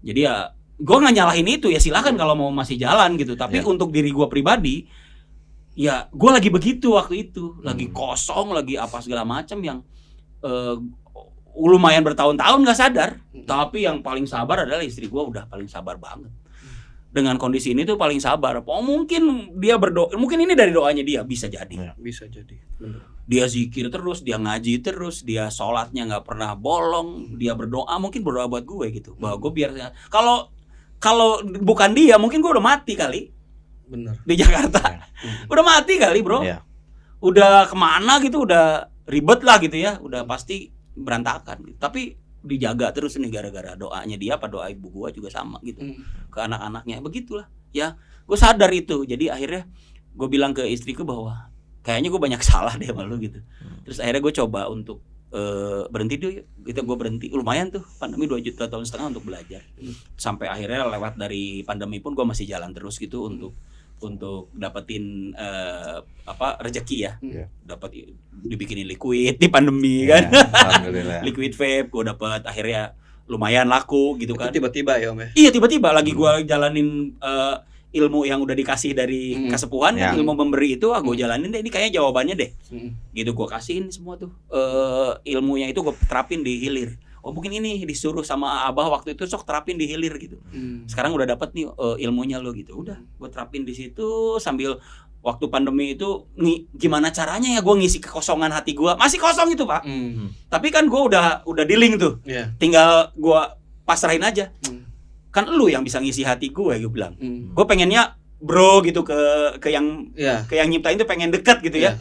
S1: Jadi ya gue nggak nyalahin itu, ya silakan kalau mau masih jalan gitu. Tapi untuk diri gue pribadi, ya gue lagi begitu waktu itu, lagi kosong, lagi apa segala macam yang lumayan bertahun-tahun nggak sadar. Tapi yang paling sabar adalah istri gue, udah paling sabar banget. dengan kondisi ini tuh paling sabar. Oh mungkin dia berdoa, mungkin ini dari doanya dia, bisa jadi.
S4: Bisa jadi. Bener.
S1: Dia zikir terus, dia ngaji terus, dia sholatnya nggak pernah bolong, dia berdoa, mungkin berdoa buat gue gitu. Bahwa gue biar kalau bukan dia, mungkin gue udah mati kali.
S4: Bener.
S1: Di Jakarta. Udah mati kali, bro. Udah kemana gitu, udah ribet lah gitu ya, udah pasti berantakan gitu. Tapi dijaga terus nih gara-gara doanya dia apa doa ibu gua juga sama gitu ke anak-anaknya, begitulah ya. Gue sadar itu, jadi akhirnya gue bilang ke istriku bahwa kayaknya gue banyak salah deh sama lu gitu. Terus akhirnya gue coba untuk berhenti dulu gitu. Gue berhenti, lumayan tuh pandemi 2 tahun setengah untuk belajar, sampai akhirnya lewat dari pandemi pun gue masih jalan terus gitu untuk dapetin rezeki ya. Dapat dibikinin liquid di pandemi kan. Liquid vape gue dapat, akhirnya lumayan laku gitu kan.
S4: Itu tiba-tiba ya Om ya.
S1: Iya tiba-tiba lagi gue jalanin ilmu yang udah dikasih dari kesepuhan kan, ilmu memberi itu gue jalanin deh, ini kayaknya jawabannya deh. Gitu gue kasihin semua tuh ilmunya itu gue terapin di hilir. Oh mungkin ini disuruh sama abah waktu itu, sok terapin di hilir gitu. Sekarang udah dapet nih ilmunya lo gitu. Udah gue terapin di situ sambil waktu pandemi itu gimana caranya ya gue ngisi kekosongan hati gue. Masih kosong itu Pak. Tapi kan gue udah dealing tuh. Tinggal gue pasrahin aja. Kan lu yang bisa ngisi hati gue bilang. Gue pengennya bro gitu ke yang nyiptain tuh pengen deket gitu ya.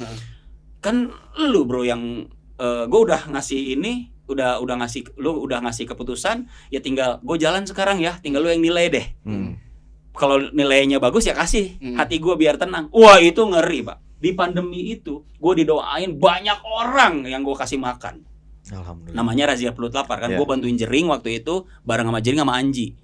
S1: Kan lu bro yang gue udah ngasih ini, udah ngasih keputusan, ya tinggal gue jalan sekarang ya, tinggal lu yang nilai deh. Kalau nilainya bagus ya kasih hati gue biar tenang. Wah itu ngeri Pak. Di pandemi itu gue didoain banyak orang yang gue kasih makan.
S3: Alhamdulillah.
S1: Namanya razia perut lapar kan. Gue bantuin Jering waktu itu bareng sama Jering sama Anji.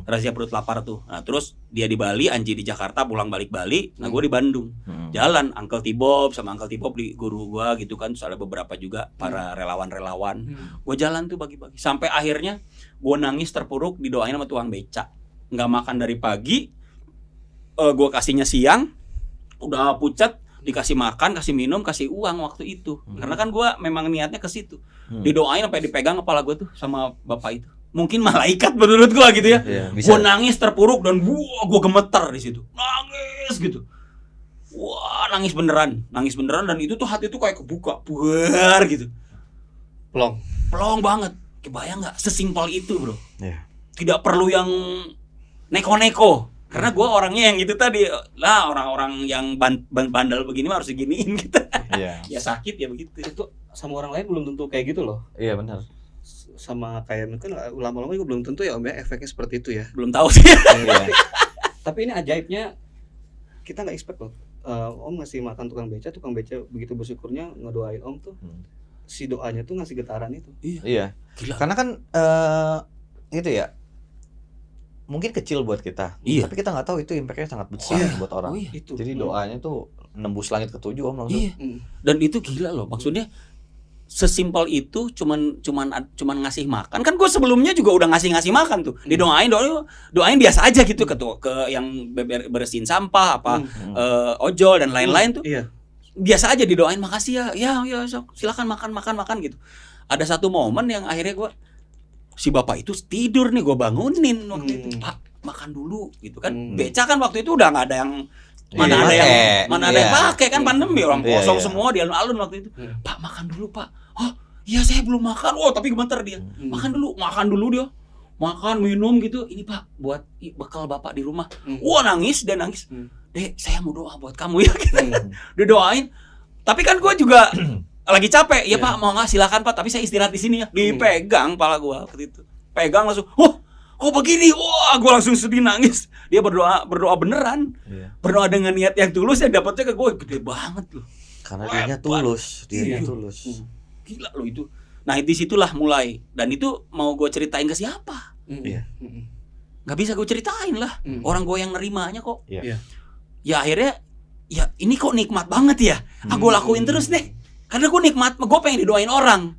S1: Razia perut lapar tuh. Nah terus dia di Bali, Anji di Jakarta, pulang balik Bali. Nah gue di Bandung. Jalan Uncle Tibob sama Uncle Tibob di guru gue gitu kan. Terus ada beberapa juga para relawan-relawan. Gue jalan tuh bagi-bagi. Sampai akhirnya gue nangis terpuruk didoain sama tukang beca. Nggak makan dari pagi. Gue kasihnya siang. Udah pucat. Dikasih makan, kasih minum, kasih uang waktu itu. Karena kan gue memang niatnya ke situ. Didoain sampai dipegang kepala gue tuh sama bapak itu. Mungkin malaikat menurut gue gitu ya. Gue nangis terpuruk dan gue gemeter di situ. Nangis gitu. Wah, nangis beneran dan itu tuh hati tuh kayak kebuka, buar gitu. Plong banget. Kebayang nggak? Sesimpel itu, bro. Tidak perlu yang neko-neko. Karena gue orangnya yang itu tadi lah, orang-orang yang bandel begini mah harus diginiin gitu. Ya sakit ya begitu.
S4: Itu sama orang lain belum tentu kayak gitu loh.
S3: Iya benar.
S4: Sama kayak mungkin ulama-ulama juga belum tentu ya Om ya, efeknya seperti itu ya.
S1: Belum tahu sih.
S4: Tapi ini ajaibnya kita nggak expect loh. Om ngasih makan tukang beca begitu bersyukurnya ngedoain Om tuh. Si doanya tuh ngasih getaran itu.
S3: Iya. Gila. Karena kan itu ya. Mungkin kecil buat kita, tapi kita nggak tahu itu impactnya sangat besar buat orang.
S4: Itu.
S3: Jadi doanya tuh nembus langit ke-7 Om langsung.
S1: Dan itu gila loh, maksudnya sesimpel itu cuman ngasih makan. Kan gue sebelumnya juga udah ngasih makan tuh. Doain biasa aja gitu ke yang bersihin sampah ojol dan lain-lain tuh. Biasa aja didoain, makasih ya silakan makan gitu. Ada satu momen yang akhirnya gue, si bapak itu tidur nih, gue bangunin waktu itu, Pak makan dulu gitu kan. Beca kan waktu itu udah nggak ada yang mana ada yang pakai kan, pandemi orang kosong semua di alun-alun waktu itu. Pak makan dulu Pak. Oh iya saya belum makan. Oh tapi gemeter dia. Makan dulu dia. Makan minum gitu. Ini Pak buat bekal bapak di rumah. Wah nangis. Dek saya mau doa buat kamu ya. Dia doain. Tapi kan gue juga lagi capek, ya Pak mau nggak silakan Pak, tapi saya istirahat di sini ya. Dipegang pala gua waktu itu, pegang langsung, kok begini, gua langsung sedih nangis. Dia berdoa beneran, berdoa dengan niat yang tulus, yang dapatnya ke gue gede banget loh.
S3: Karena dia tulus, tulus.
S1: Gila loh itu. Nah disitulah mulai, dan itu mau gue ceritain ke siapa? Nggak bisa gue ceritain lah, orang gue yang nerimanya kok. Ya akhirnya, ya ini kok nikmat banget ya, gue lakuin terus deh. Karena gue nikmat, gue pengen didoain orang,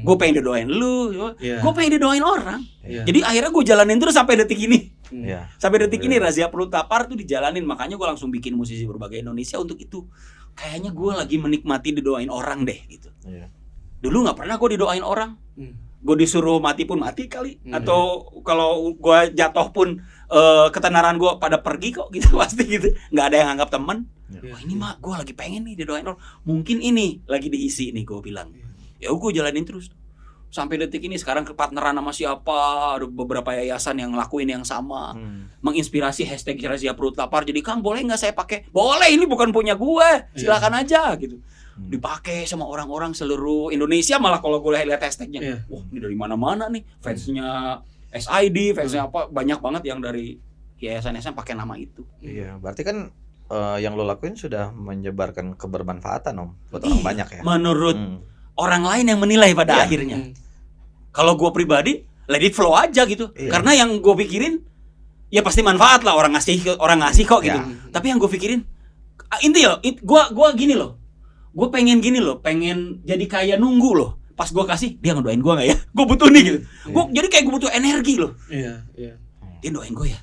S1: gue pengen didoain lu, gue pengen didoain orang. Jadi akhirnya gue jalanin terus sampai detik ini. Sampai detik ini razia perut lapar tuh dijalanin. Makanya gue langsung bikin musisi berbagai Indonesia untuk itu. Kayaknya gue lagi menikmati didoain orang deh gitu. Dulu nggak pernah gue didoain orang. Gue disuruh mati pun mati kali. Atau kalau gue jatuh pun ketenaran gue pada pergi kok gitu pasti gitu, nggak ada yang anggap teman. Wah ini mah gue lagi pengen nih didoain orang, mungkin ini lagi diisi nih gue bilang. Ya gue jalanin terus sampai detik ini. Sekarang kepartneran sama siapa, ada beberapa yayasan yang ngelakuin yang sama, menginspirasi hashtag Razia Perut Lapar. Jadi Kang boleh nggak saya pakai? Boleh, ini bukan punya gue, silakan aja gitu. Dipakai sama orang-orang seluruh Indonesia, malah kalau gue lihat hashtagnya, wah ini dari mana-mana nih, fansnya SID, fansnya apa, banyak banget yang dari yayasan-yayasan pakai nama itu.
S3: Iya, berarti kan yang lo lakuin sudah menyebarkan kebermanfaatan Om buat orang banyak ya.
S1: Menurut orang lain yang menilai pada akhirnya. Kalau gue pribadi, let it flow aja gitu. Karena yang gue pikirin, ya pasti manfaat lah, orang ngasih kok gitu. Tapi yang gue pikirin, intinya gue gini loh, gue pengen gini loh, pengen jadi kayak nunggu loh. Pas gue kasih, dia ngedoain gue nggak ya? Gue butuh nih gitu. Jadi kayak gue butuh energi loh. Dia doain gue ya.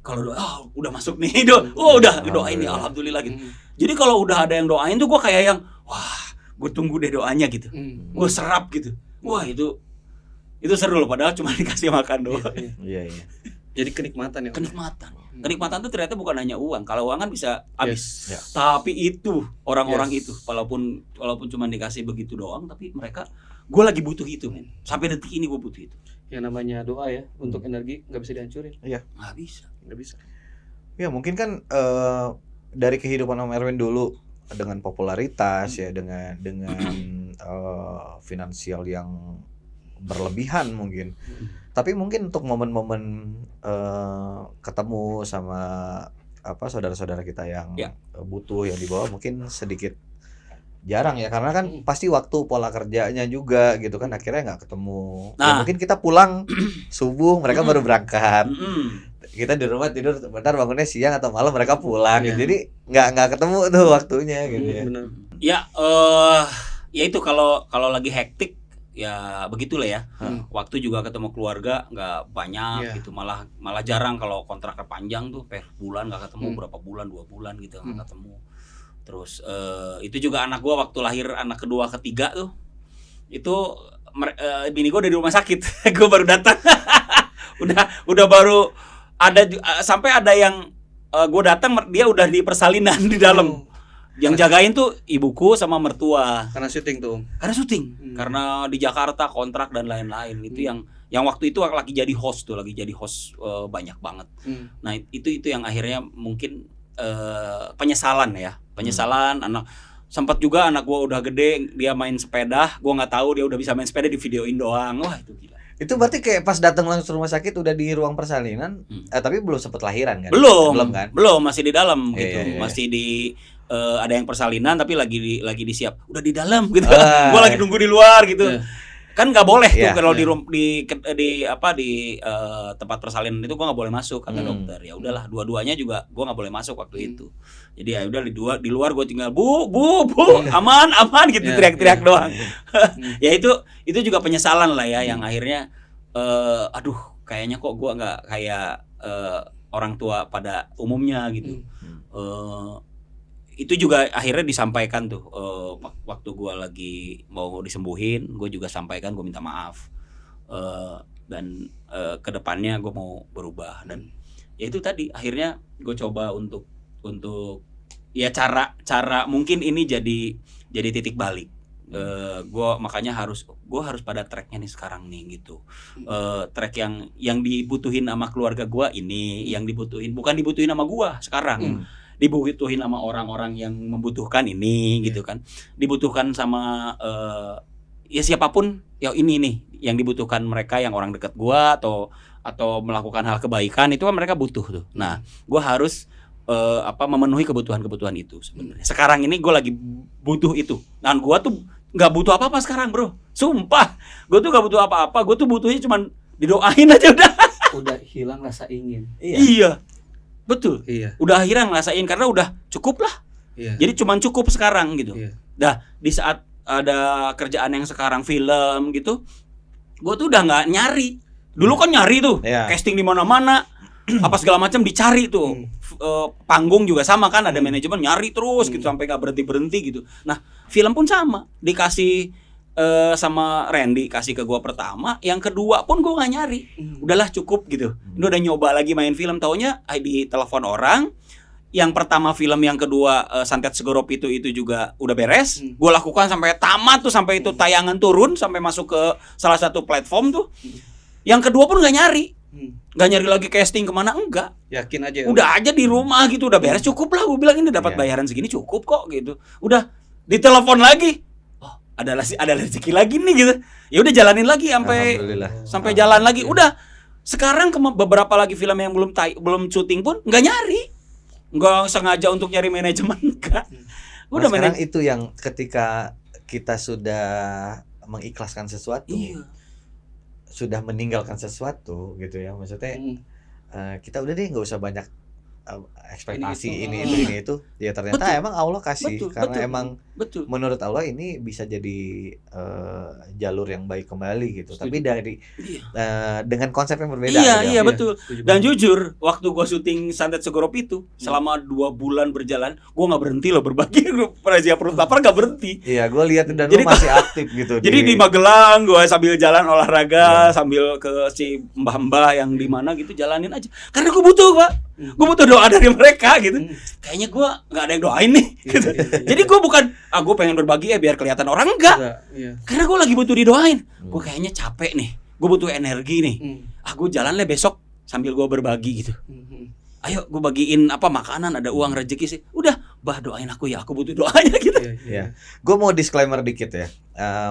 S1: Kalau doa, udah masuk nih, udah doain ya, alhamdulillah gitu. Jadi kalau udah ada yang doain tuh gue kayak yang, wah, gue tunggu deh doanya gitu. Gue serap gitu. Wah itu seru loh, padahal cuma dikasih makan doang.
S3: Iya.
S4: Jadi kenikmatan ya.
S1: Kenikmatan tuh ternyata bukan hanya uang. Kalau uang kan bisa habis. Tapi itu orang-orang itu, walaupun cuma dikasih begitu doang, tapi mereka, gue lagi butuh itu, men. Sampai detik ini gue butuh itu.
S4: Yang namanya doa ya, untuk energi nggak bisa dihancurin.
S3: Iya.
S4: Nggak bisa.
S3: Ya mungkin kan dari kehidupan Om Erwin dulu dengan popularitas ya, dengan finansial yang berlebihan mungkin. Tapi mungkin untuk momen-momen ketemu sama saudara-saudara kita yang butuh, yang di bawah, mungkin sedikit jarang ya, karena kan pasti waktu pola kerjanya juga gitu kan, akhirnya nggak ketemu. Ya, mungkin kita pulang subuh, mereka baru berangkat. Kita di rumah tidur bentar, bangunnya siang atau malam, mereka pulang gitu. Jadi nggak ketemu tuh waktunya gitu ya.
S4: Benar.
S1: Ya itu kalau lagi hektik ya begitulah ya. Waktu juga ketemu keluarga nggak banyak gitu, malah jarang. Kalau kontraknya panjang tuh per bulan nggak ketemu, berapa bulan, 2 bulan gitu nggak ketemu. Terus itu juga anak gua waktu lahir anak kedua ketiga tuh, itu bini gua udah di rumah sakit. Gua baru datang. udah baru ada sampai ada yang gua datang dia udah di persalinan di dalam. Yang jagain tuh ibuku sama mertua.
S4: Karena syuting tuh.
S1: Karena di Jakarta kontrak dan lain-lain. Itu yang waktu itu lagi jadi host banyak banget. Nah, itu yang akhirnya mungkin penyesalan anak. Sempat juga anak gua udah gede, dia main sepeda, gua nggak tahu dia udah bisa main sepeda, di videoin doang. Wah, itu gila.
S3: Itu berarti kayak pas datang langsung rumah sakit udah di ruang persalinan, tapi belum sempat lahiran kan?
S1: Belum
S3: kan?
S1: Belum, masih di dalam gitu.
S3: Iya.
S1: Masih di ada yang persalinan tapi lagi disiap. Udah di dalam gitu. Gua lagi nunggu di luar gitu. Kan nggak boleh tuh kalau di tempat persalinan itu gua nggak boleh masuk kata dokter. Ya udahlah, dua-duanya juga gua nggak boleh masuk waktu itu. Jadi ya udah di luar gua tinggal bu aman gitu, teriak-teriak doang. Ya itu juga penyesalan lah ya, yang akhirnya aduh kayaknya kok gua nggak kayak orang tua pada umumnya gitu. Itu juga akhirnya disampaikan tuh waktu gue lagi mau disembuhin, gue juga sampaikan gue minta maaf, dan kedepannya gue mau berubah. Dan ya itu tadi akhirnya gue coba untuk ya cara mungkin ini jadi titik balik. Gue makanya harus pada tracknya nih sekarang nih gitu. Track yang dibutuhin sama keluarga gue ini, yang dibutuhin bukan dibutuhin sama gue sekarang. Dibutuhin sama orang-orang yang membutuhkan ini gitu kan, dibutuhkan sama ya siapapun ya, ini nih yang dibutuhkan mereka, yang orang dekat gua atau melakukan hal kebaikan, itu kan mereka butuh tuh. Nah, gua harus memenuhi kebutuhan itu sebenarnya. Sekarang ini gua lagi butuh itu. Nah, gua tuh nggak butuh apa-apa sekarang, bro. Sumpah, gua tuh nggak butuh apa-apa. Gua tuh butuhnya cuman didoain aja udah.
S4: Udah hilang rasa ingin.
S1: Iya. Betul.
S4: Iya.
S1: Udah akhirnya ngerasain karena udah cukup lah.
S4: Iya.
S1: Jadi cuman cukup sekarang gitu.
S4: Iya.
S1: Dah di saat ada kerjaan yang sekarang film gitu, gue tuh udah nggak nyari. Dulu kan nyari tuh, casting di mana-mana, apa segala macam dicari tuh. Panggung juga sama kan, ada manajemen nyari terus gitu sampai nggak berhenti gitu. Nah film pun sama, dikasih sama Randy kasih ke gua pertama, yang kedua pun gua nggak nyari. Udahlah cukup gitu. Ini udah nyoba lagi main film, taunya di telepon orang. Yang pertama film, yang kedua Santet Segoro Pitu itu juga udah beres. Gua lakukan sampai tamat tuh, sampai itu tayangan turun, sampai masuk ke salah satu platform tuh. Yang kedua pun nggak nyari. Nggak nyari lagi casting kemana, enggak.
S4: Yakin aja.
S1: Udah aja di rumah gitu, udah beres, cukup lah. Gue bilang ini dapat bayaran segini cukup kok gitu. Udah ditelepon lagi. Oh, ada rezeki lagi nih gitu. Ya udah jalanin lagi sampai jalan lagi. Udah. Sekarang beberapa lagi film yang belum syuting pun nggak nyari. Nggak sengaja untuk nyari manajemen, enggak.
S3: Udah sekarang itu yang ketika kita sudah mengikhlaskan sesuatu.
S1: Iya.
S3: Sudah meninggalkan sesuatu gitu ya, maksudnya kita udah deh nggak usah banyak ekspektasi ini itu ya, ternyata emang Allah kasih karena emang menurut Allah ini bisa jadi jalur yang baik kembali gitu. Tapi dari dengan konsep yang berbeda.
S1: Iya betul. Dan jujur waktu gua syuting Santet Segoro Pitu selama 2 bulan berjalan, gua nggak berhenti loh berbagi. Razia Perut Lapar nggak berhenti.
S3: Iya, gua lihat dan lu masih aktif gitu.
S1: Jadi di Magelang gua sambil jalan olahraga sambil ke si mbah-mbah yang di mana gitu, jalanin aja. Karena gua butuh, Pak. Gue butuh doa dari mereka gitu. Kayaknya gue nggak ada yang doain nih gitu. Jadi gue bukan gue pengen berbagi biar kelihatan orang, enggak. Karena gue lagi butuh didoain. Gue kayaknya capek nih, gue butuh energi nih. Gue jalan lah besok sambil gue berbagi gitu. Ayo gue bagiin makanan, ada uang rezeki sih. Udah, bah doain aku ya, aku butuh doanya gitu.
S3: Iya. Gue mau disclaimer dikit ya.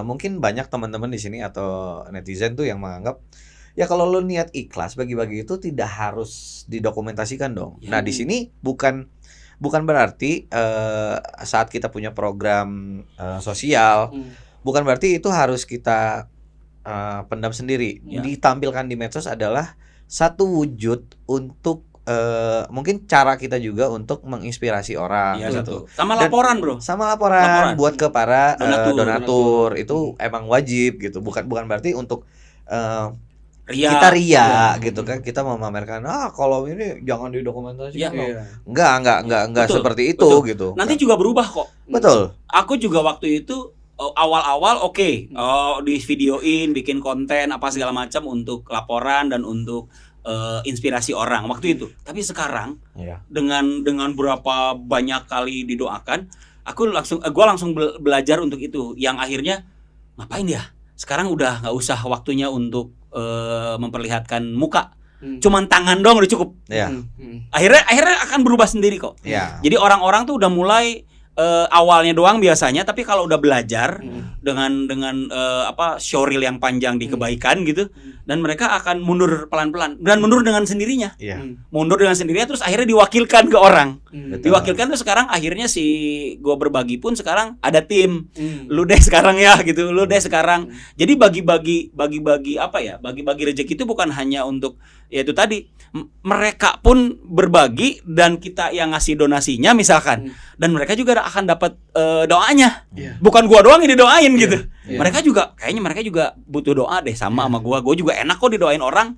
S3: Mungkin banyak teman-teman di sini atau netizen tuh yang menganggap ya kalau lo niat ikhlas bagi-bagi itu tidak harus didokumentasikan dong. Nah di sini bukan berarti saat kita punya program sosial, bukan berarti itu harus kita pendam sendiri. Ditampilkan di medsos adalah satu wujud untuk mungkin cara kita juga untuk menginspirasi orang.
S1: Satu. Sama laporan, bro.
S3: Sama laporan buat ke para donatur. Itu emang wajib gitu. Bukan berarti untuk kita ria gitu kan, kita memamerkan kalau ini jangan didokumentasikan. Enggak seperti itu gitu.
S1: Nanti juga berubah kok.
S3: Betul.
S1: Aku juga waktu itu awal-awal di videoin, bikin konten apa segala macam untuk laporan dan untuk inspirasi orang waktu itu. Tapi sekarang dengan berapa banyak kali didoakan, gua langsung belajar untuk itu, yang akhirnya ngapain ya? Sekarang udah nggak usah waktunya untuk memperlihatkan muka, cuman tangan doang udah cukup. Akhirnya akan berubah sendiri kok. Jadi orang-orang tuh udah mulai awalnya doang biasanya, tapi kalau udah belajar dengan showreel yang panjang di kebaikan gitu, dan mereka akan mundur pelan-pelan dan mundur dengan sendirinya. Mundur dengan sendirinya, terus akhirnya diwakilkan ke orang. Diwakilkan tuh sekarang akhirnya si gua berbagi pun sekarang ada tim. Lu deh sekarang ya gitu, lu deh sekarang. Jadi bagi-bagi rezeki itu bukan hanya untuk ya itu tadi, mereka pun berbagi dan kita yang ngasih donasinya misalkan, dan mereka juga akan dapat doanya. Bukan gua doang yang didoain gitu. Mereka juga butuh doa deh sama gua juga enak kok didoain orang.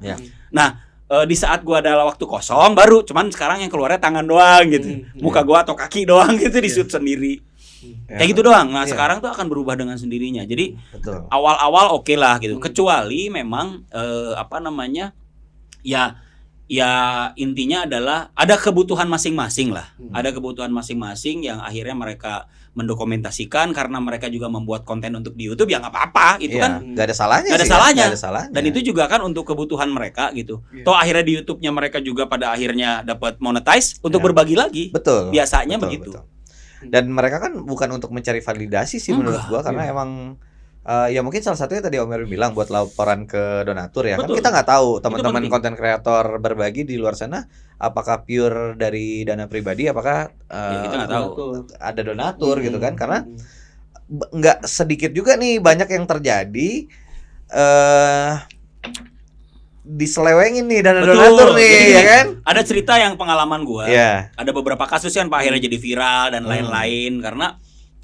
S1: Nah di saat gua ada waktu kosong baru, cuman sekarang yang keluarnya tangan doang gitu, muka gua atau kaki doang gitu di shoot sendiri. Kayak gitu doang. Nah sekarang tuh akan berubah dengan sendirinya. Jadi awal-awal oke lah gitu, kecuali memang ya intinya adalah ada kebutuhan masing-masing lah. Ada kebutuhan masing-masing yang akhirnya mereka mendokumentasikan karena mereka juga membuat konten untuk di YouTube, ya nggak apa-apa. Itu kan
S3: nggak ada salahnya.
S1: Dan itu juga kan untuk kebutuhan mereka gitu. Toh akhirnya di YouTube-nya mereka juga pada akhirnya dapat monetize untuk berbagi lagi.
S3: Betul.
S1: Biasanya begitu.
S3: Betul. Dan mereka kan bukan untuk mencari validasi sih menurut gua, karena emang ya mungkin salah satunya tadi Om Erwin bilang buat laporan ke donatur ya. Betul. Kan kita nggak tahu teman-teman konten kreator berbagi di luar sana apakah pure dari dana pribadi, apakah
S1: kita nggak tahu
S3: ada donatur gitu kan, karena nggak sedikit juga nih banyak yang terjadi diselewengin nih dana donatur nih. Jadi, ya kan
S1: ada cerita yang pengalaman gua, ada beberapa kasus yang akhirnya jadi viral dan lain-lain karena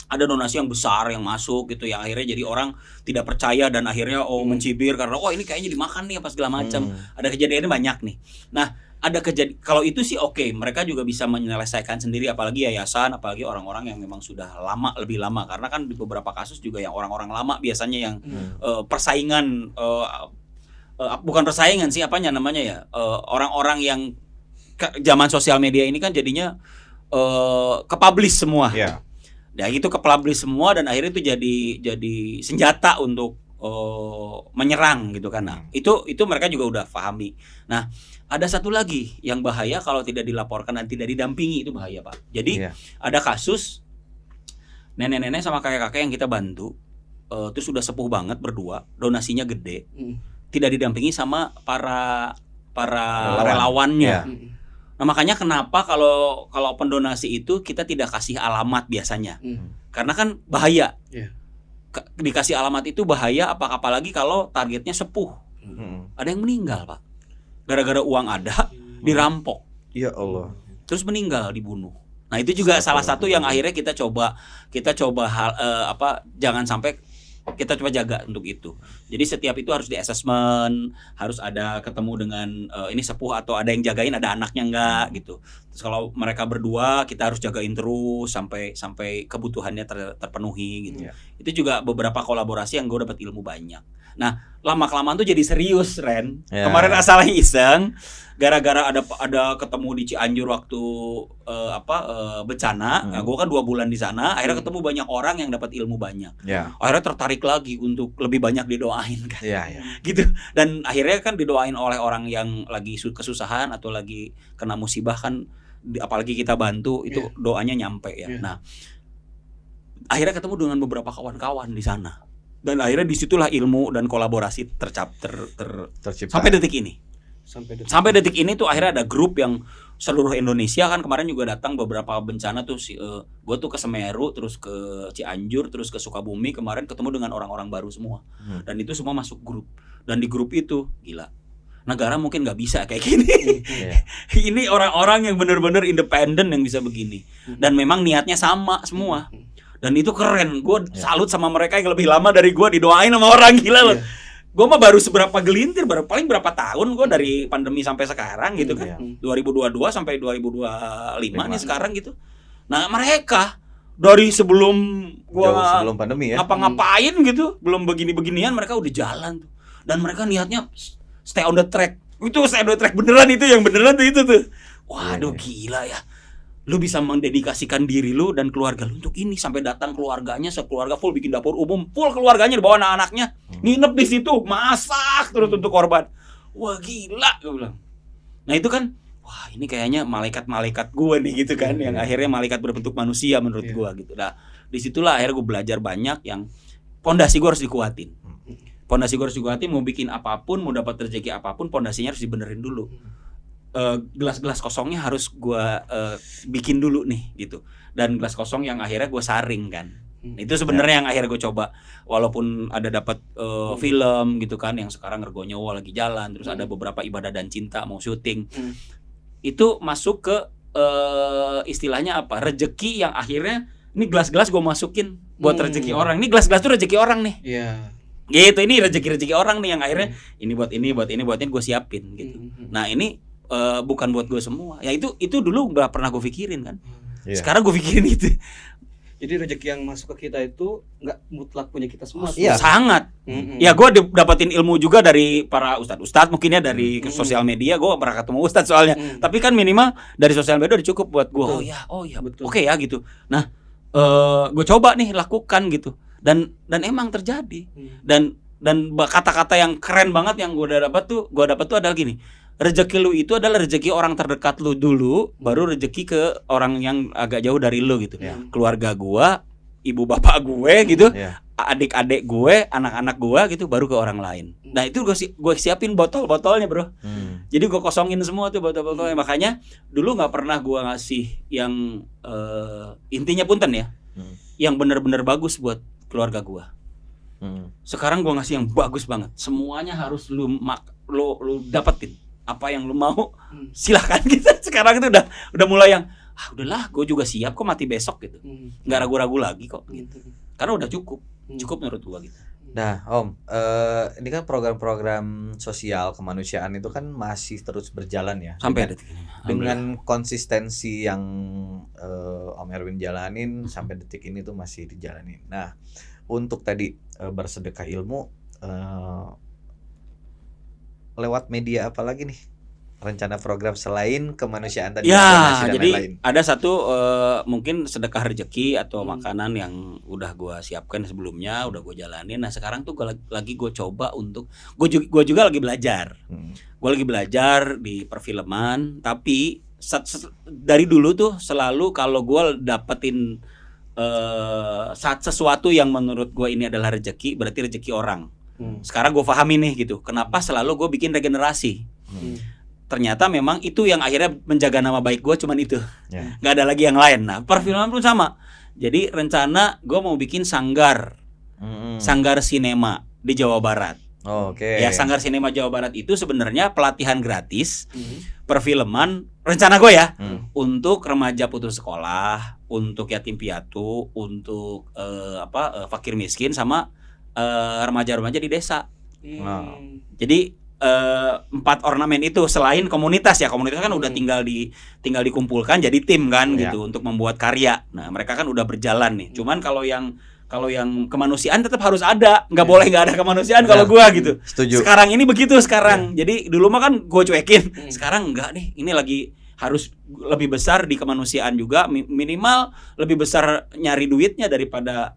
S1: ada donasi yang besar yang masuk gitu, yang akhirnya jadi orang tidak percaya dan akhirnya mencibir karena ini kayaknya dimakan nih apa segala macam. Ada kejadiannya banyak nih. Nah ada kalau itu sih oke, mereka juga bisa menyelesaikan sendiri, apalagi yayasan, apalagi orang-orang yang memang sudah lebih lama, karena kan di beberapa kasus juga yang orang-orang lama biasanya yang persaingan bukan persaingan sih namanya ya, orang-orang yang zaman sosial media ini kan jadinya ke-publish semua.
S3: Yeah.
S1: Nah, itu ke-publish semua dan akhirnya itu jadi senjata untuk menyerang gitu kan. Nah, itu mereka juga udah pahami. Nah, ada satu lagi yang bahaya kalau tidak dilaporkan dan tidak didampingi, itu bahaya, Pak. Jadi ada kasus nenek-nenek sama kakek-kakek yang kita bantu, terus sudah sepuh banget berdua, donasinya gede, tidak didampingi sama para relawannya. Nah, makanya kenapa kalau pendonasi itu kita tidak kasih alamat biasanya, karena kan bahaya. Dikasih alamat itu bahaya, apalagi kalau targetnya sepuh. Ada yang meninggal, Pak. Gara-gara uang ada, dirampok.
S3: Ya Allah.
S1: Terus meninggal, dibunuh. Nah, itu juga salah satu yang akhirnya kita coba jangan sampai, kita coba jaga untuk itu. Jadi setiap itu harus di-assessment, harus ada ketemu dengan ini sepuh atau ada yang jagain, ada anaknya enggak gitu. Terus kalau mereka berdua kita harus jagain terus sampai kebutuhannya terpenuhi gitu. Itu juga beberapa kolaborasi yang gue dapat ilmu banyak. Nah, lama-kelamaan tuh jadi serius, Ren. Kemarin asalnya iseng, gara-gara ada ketemu di Cianjur waktu bencana. Nah, gue kan 2 bulan di sana, akhirnya ketemu banyak orang yang dapat ilmu banyak. Akhirnya tertarik lagi untuk lebih banyak didoain kan. Gitu. Dan akhirnya kan didoain oleh orang yang lagi kesusahan atau lagi kena musibah kan, apalagi kita bantu itu doanya nyampe ya. Nah, akhirnya ketemu dengan beberapa kawan-kawan di sana. Dan akhirnya disitulah ilmu dan kolaborasi tercipta sampai detik ini. Sampai detik ini tuh akhirnya ada grup yang seluruh Indonesia kan, kemarin juga datang beberapa bencana tuh gue tuh ke Semeru, terus ke Cianjur, terus ke Sukabumi, kemarin ketemu dengan orang-orang baru semua. Dan itu semua masuk grup. Dan di grup itu gila, negara mungkin nggak bisa kayak gini. Ini orang-orang yang benar-benar independen yang bisa begini. Dan memang niatnya sama semua. Dan itu keren, gue salut sama mereka yang lebih lama dari gue, didoain sama orang, gila loh. Gue mah baru seberapa gelintir, paling berapa tahun gue dari pandemi sampai sekarang gitu kan. 2022 sampai 2025 nih sekarang gitu. Nah, mereka dari sebelum
S3: pandemi ya,
S1: ngapa-ngapain gitu, belum begini-beginian mereka udah jalan tuh. Dan mereka niatnya stay on the track. Itu stay on the track beneran, itu yang beneran tuh itu tuh. Waduh, gila ya. Lu bisa mendedikasikan diri lu dan keluarga lu untuk ini, sampai datang keluarganya sekeluarga full bikin dapur umum, full keluarganya dibawa anak-anaknya, nginep di situ, masak terus untuk korban. Wah, gila, gue bilang. Nah, itu kan, wah, ini kayaknya malaikat-malaikat gue nih gitu kan, yang akhirnya malaikat berbentuk manusia menurut gue gitu. Nah, disitulah akhirnya gue belajar banyak yang pondasi gue harus dikuatin. Pondasi gue harus dikuatin, mau bikin apapun, mau dapat rezeki apapun, pondasinya harus dibenerin dulu. Gelas-gelas kosongnya harus gue bikin dulu nih gitu, dan gelas kosong yang akhirnya gue saring kan. Itu sebenarnya yang akhirnya gue coba, walaupun ada dapat film gitu kan, yang sekarang Rego Nyowo lagi jalan, terus ada beberapa Ibadah dan Cinta mau syuting, itu masuk ke istilahnya apa, rezeki yang akhirnya ini gelas-gelas gue masukin buat rezeki orang. Ini gelas-gelas tuh rezeki orang nih. Gitu, ini rezeki orang nih yang akhirnya ini buat ini gue siapin gitu. Nah, ini bukan buat gue semua. Ya itu dulu nggak pernah gue pikirin kan. Sekarang gue pikirin itu.
S4: Jadi rezeki yang masuk ke kita itu nggak mutlak punya kita semua.
S1: Sangat. Ya, gue dapetin ilmu juga dari para ustadz mungkin ya, dari sosial media. Gue pernah ketemu ustadz soalnya. Tapi kan minimal dari sosial media udah cukup buat gue. Oh ya betul. Oke ya gitu. Nah, gue coba nih lakukan gitu. Dan emang terjadi. Dan kata-kata yang keren banget yang gue dapat tuh adalah gini. Rezeki lu itu adalah rezeki orang terdekat lu dulu, baru rezeki ke orang yang agak jauh dari lu gitu. Keluarga gua, ibu bapak gue gitu, adik-adik gue, anak-anak gue gitu, baru ke orang lain. Nah, itu gue siapin botol-botolnya, bro. Jadi gue kosongin semua tuh botol-botolnya. Makanya dulu nggak pernah gue ngasih yang intinya punten ya, yang benar-benar bagus buat keluarga gue. Sekarang gue ngasih yang bagus banget. Semuanya harus lu dapetin. Apa yang lu mau, silakan gitu. Sekarang itu udah mulai yang udahlah, gue juga siap kok mati besok gitu. Nggak ragu-ragu lagi kok gitu. Karena udah cukup menurut gue gitu.
S3: Nah, Om, ini kan program-program sosial kemanusiaan itu kan masih terus berjalan ya.
S1: Sampai detik ini.
S3: Dengan konsistensi yang Om Erwin jalanin sampai detik ini tuh masih dijalanin. Nah, untuk tadi bersedekah ilmu lewat media apa lagi nih? Rencana program selain kemanusiaan tadi,
S1: Ya,
S3: donasi dan
S1: jadi
S3: lain-lain.
S1: ada satu mungkin sedekah rezeki atau makanan yang udah gua siapkan sebelumnya, udah gue jalanin. Nah sekarang tuh lagi gue coba untuk gue juga lagi belajar. Gue lagi belajar di perfilman, tapi dari dulu tuh selalu kalau gue dapetin saat sesuatu yang menurut gue ini adalah rezeki, berarti rezeki orang. Sekarang gue pahami nih gitu, kenapa selalu gue bikin regenerasi. Ternyata memang itu yang akhirnya menjaga nama baik gue, cuman itu, nggak ada lagi yang lain. Nah perfilman pun sama. Jadi rencana gue mau bikin sanggar sinema di Jawa Barat.
S3: Oke.
S1: Ya sanggar sinema Jawa Barat itu sebenarnya pelatihan gratis perfilman, rencana gue ya, untuk remaja putus sekolah, untuk yatim piatu, untuk fakir miskin, sama remaja-remaja di desa. Jadi 4 ornamen itu selain komunitas ya, komunitas kan udah tinggal dikumpulkan jadi tim kan gitu untuk membuat karya. Nah mereka kan udah berjalan nih. Cuman kalau yang kemanusiaan tetap harus ada, nggak boleh nggak ada kemanusiaan kalau gua gitu.
S3: Setuju.
S1: Sekarang ini begitu sekarang. Jadi dulu mah kan gue cuekin, sekarang enggak nih. Ini lagi harus lebih besar di kemanusiaan juga, minimal lebih besar nyari duitnya daripada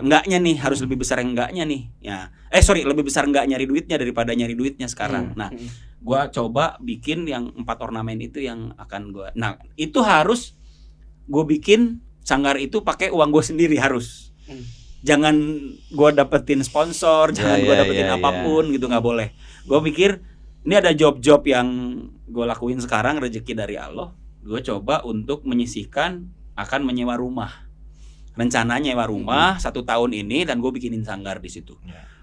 S1: enggaknya nih, harus lebih besar yang enggaknya nih. Ya. Lebih besar enggak nyari duitnya daripada nyari duitnya sekarang. Nah, gua coba bikin yang 4 ornamen itu yang akan gua. Nah, itu harus gua bikin sanggar itu pakai uang gua sendiri harus. Jangan gua dapetin sponsor, jangan gua dapetin apapun gitu, nggak boleh. Gua pikir ini ada job-job yang gua lakuin sekarang, rezeki dari Allah. Gua coba untuk menyisihkan akan menyewa rumah. Rencananya nyewa rumah 1 tahun ini, dan gue bikinin sanggar di situ.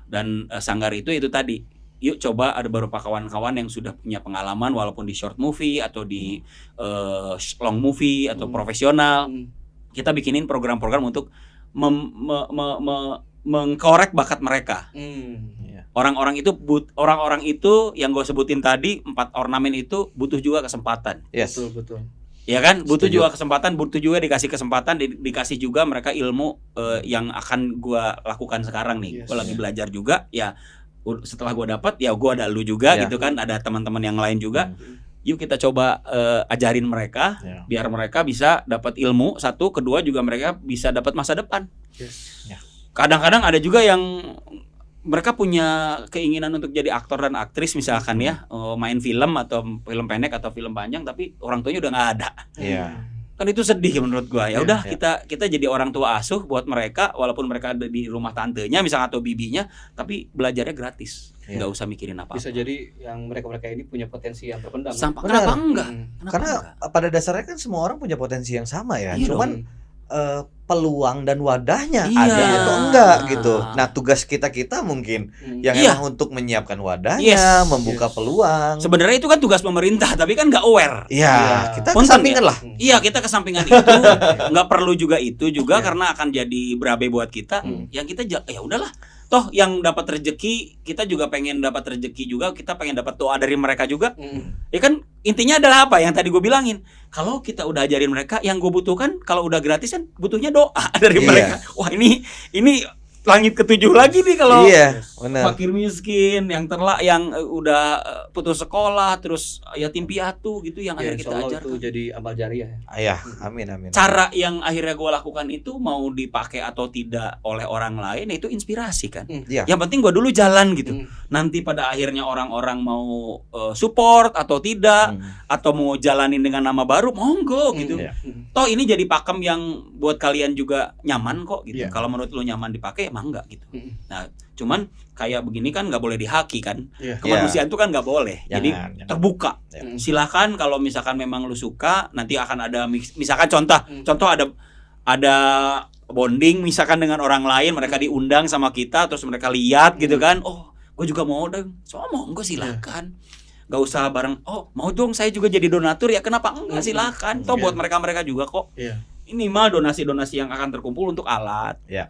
S1: Dan sanggar itu tadi, yuk coba ada beberapa kawan-kawan yang sudah punya pengalaman walaupun di short movie atau di long movie atau profesional. Kita bikinin program-program untuk mengkorek bakat mereka. Orang-orang itu yang gue sebutin tadi 4 ornamen itu butuh juga kesempatan.
S3: Yes.
S4: Betul.
S1: Ya kan, butuh juga kesempatan, butuh juga dikasih kesempatan, dikasih juga mereka ilmu yang akan gua lakukan sekarang nih. Gua lagi belajar juga, ya setelah gua dapat, ya gua ada lu juga gitu kan, ada teman-teman yang lain juga. Yuk kita coba ajarin mereka, biar mereka bisa dapat ilmu, satu, kedua juga mereka bisa dapat masa depan. Kadang-kadang ada juga yang mereka punya keinginan untuk jadi aktor dan aktris misalkan ya, main film atau film pendek atau film panjang, tapi orang tuanya udah nggak ada. Kan itu sedih menurut gua. Ya udah kita jadi orang tua asuh buat mereka, walaupun mereka ada di rumah tantenya misalnya atau bibinya, tapi belajarnya gratis, nggak usah mikirin apa.
S4: Bisa jadi yang mereka ini punya potensi yang terpendam.
S1: Kenapa enggak?
S3: Karena pada dasarnya kan semua orang punya potensi yang sama ya.
S1: Iya
S3: Cuman peluang dan wadahnya
S1: Iya.
S3: ada atau enggak gitu. Nah tugas kita mungkin yang
S1: Iya.
S3: emang untuk menyiapkan wadahnya, membuka peluang.
S1: Sebenarnya itu kan tugas pemerintah, tapi kan nggak aware.
S3: Iya, kita
S1: Punten
S3: kesampingan
S1: ya?
S3: lah.
S1: Iya, kita kesampingan itu, nggak perlu juga itu juga karena akan jadi berabe buat kita. Yang kita ya udahlah. Toh yang dapat rezeki, kita juga pengen dapat rezeki juga, kita pengen dapat doa dari mereka juga. Ya kan intinya adalah apa yang tadi gue bilangin. Kalau kita udah ajarin mereka, yang gue butuhkan kalau udah gratis kan butuhnya doa dari mereka. Wah ini langit ke-7 lagi nih kalau
S3: benar.
S1: fakir miskin, yang udah putus sekolah, terus yatim piatu gitu yang akhirnya kita ajarkan.
S4: Itu jadi amal jariah.
S3: Iya, amin.
S1: Cara yang akhirnya gue lakukan itu mau dipakai atau tidak oleh orang lain, itu inspirasi kan. Yang penting gue dulu jalan gitu. Nanti pada akhirnya orang-orang mau support atau tidak, atau mau jalanin dengan nama baru, monggo gitu. Toh ini jadi pakem yang buat kalian juga nyaman kok gitu. Kalau menurut lu nyaman dipakai, emang enggak gitu. Nah, cuman kayak begini kan nggak boleh dihaki kan. Kemanusiaan itu kan nggak boleh. Jadi terbuka. Silakan kalau misalkan memang lu suka, nanti akan ada misalkan contoh ada bonding misalkan dengan orang lain, mereka diundang sama kita terus mereka lihat gitu kan. Oh, gue juga mau dong. Monggo silakan. Gak usah bareng. Oh, mau dong saya juga jadi donatur ya. Kenapa enggak, silakan. Toh buat mereka juga kok. minimal donasi-donasi yang akan terkumpul untuk alat,
S3: Ya.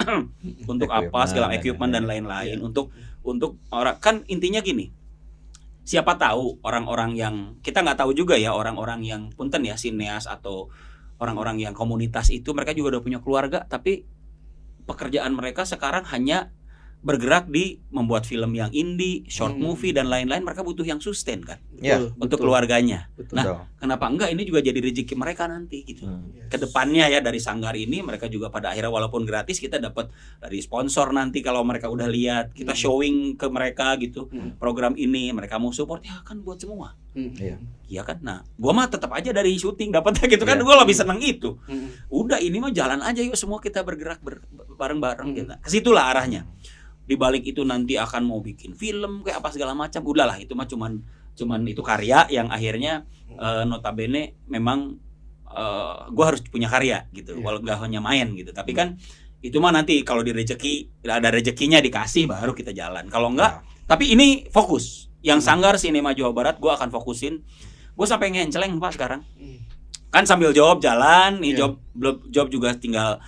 S1: untuk apa segala equipment dan lain-lain, untuk orang, kan intinya gini, siapa tahu orang-orang yang kita nggak tahu juga ya, orang-orang yang punten ya sineas atau orang-orang yang komunitas itu mereka juga udah punya keluarga, tapi pekerjaan mereka sekarang hanya bergerak di membuat film yang indie, short movie dan lain-lain. Mereka butuh yang sustain kan, untuk keluarganya.
S4: Betul.
S1: Nah, kenapa enggak ini juga jadi rezeki mereka nanti gitu. Kedepannya ya dari Sanggar ini mereka juga pada akhirnya walaupun gratis kita dapat dari sponsor nanti kalau mereka udah lihat kita showing ke mereka gitu program ini, mereka mau support ya kan buat semua. Iya kan. Nah, gua mah tetap aja dari syuting dapatnya gitu kan. Gua lebih seneng itu. Udah ini mah jalan aja yuk semua kita bergerak bareng-bareng gitu. Kesitulah arahnya. Di balik itu nanti akan mau bikin film kayak apa segala macam, udahlah itu mah cuman itu karya yang akhirnya notabene memang gue harus punya karya gitu, walau gak hanya main gitu. Tapi kan itu mah nanti kalau ada rezekinya dikasih baru kita jalan. Kalau enggak, tapi ini fokus. Yang Sanggar Sinema Jawa Barat gue akan fokusin. Gue sampai ngenceleng Pak sekarang. Kan sambil job jalan, nih job juga tinggal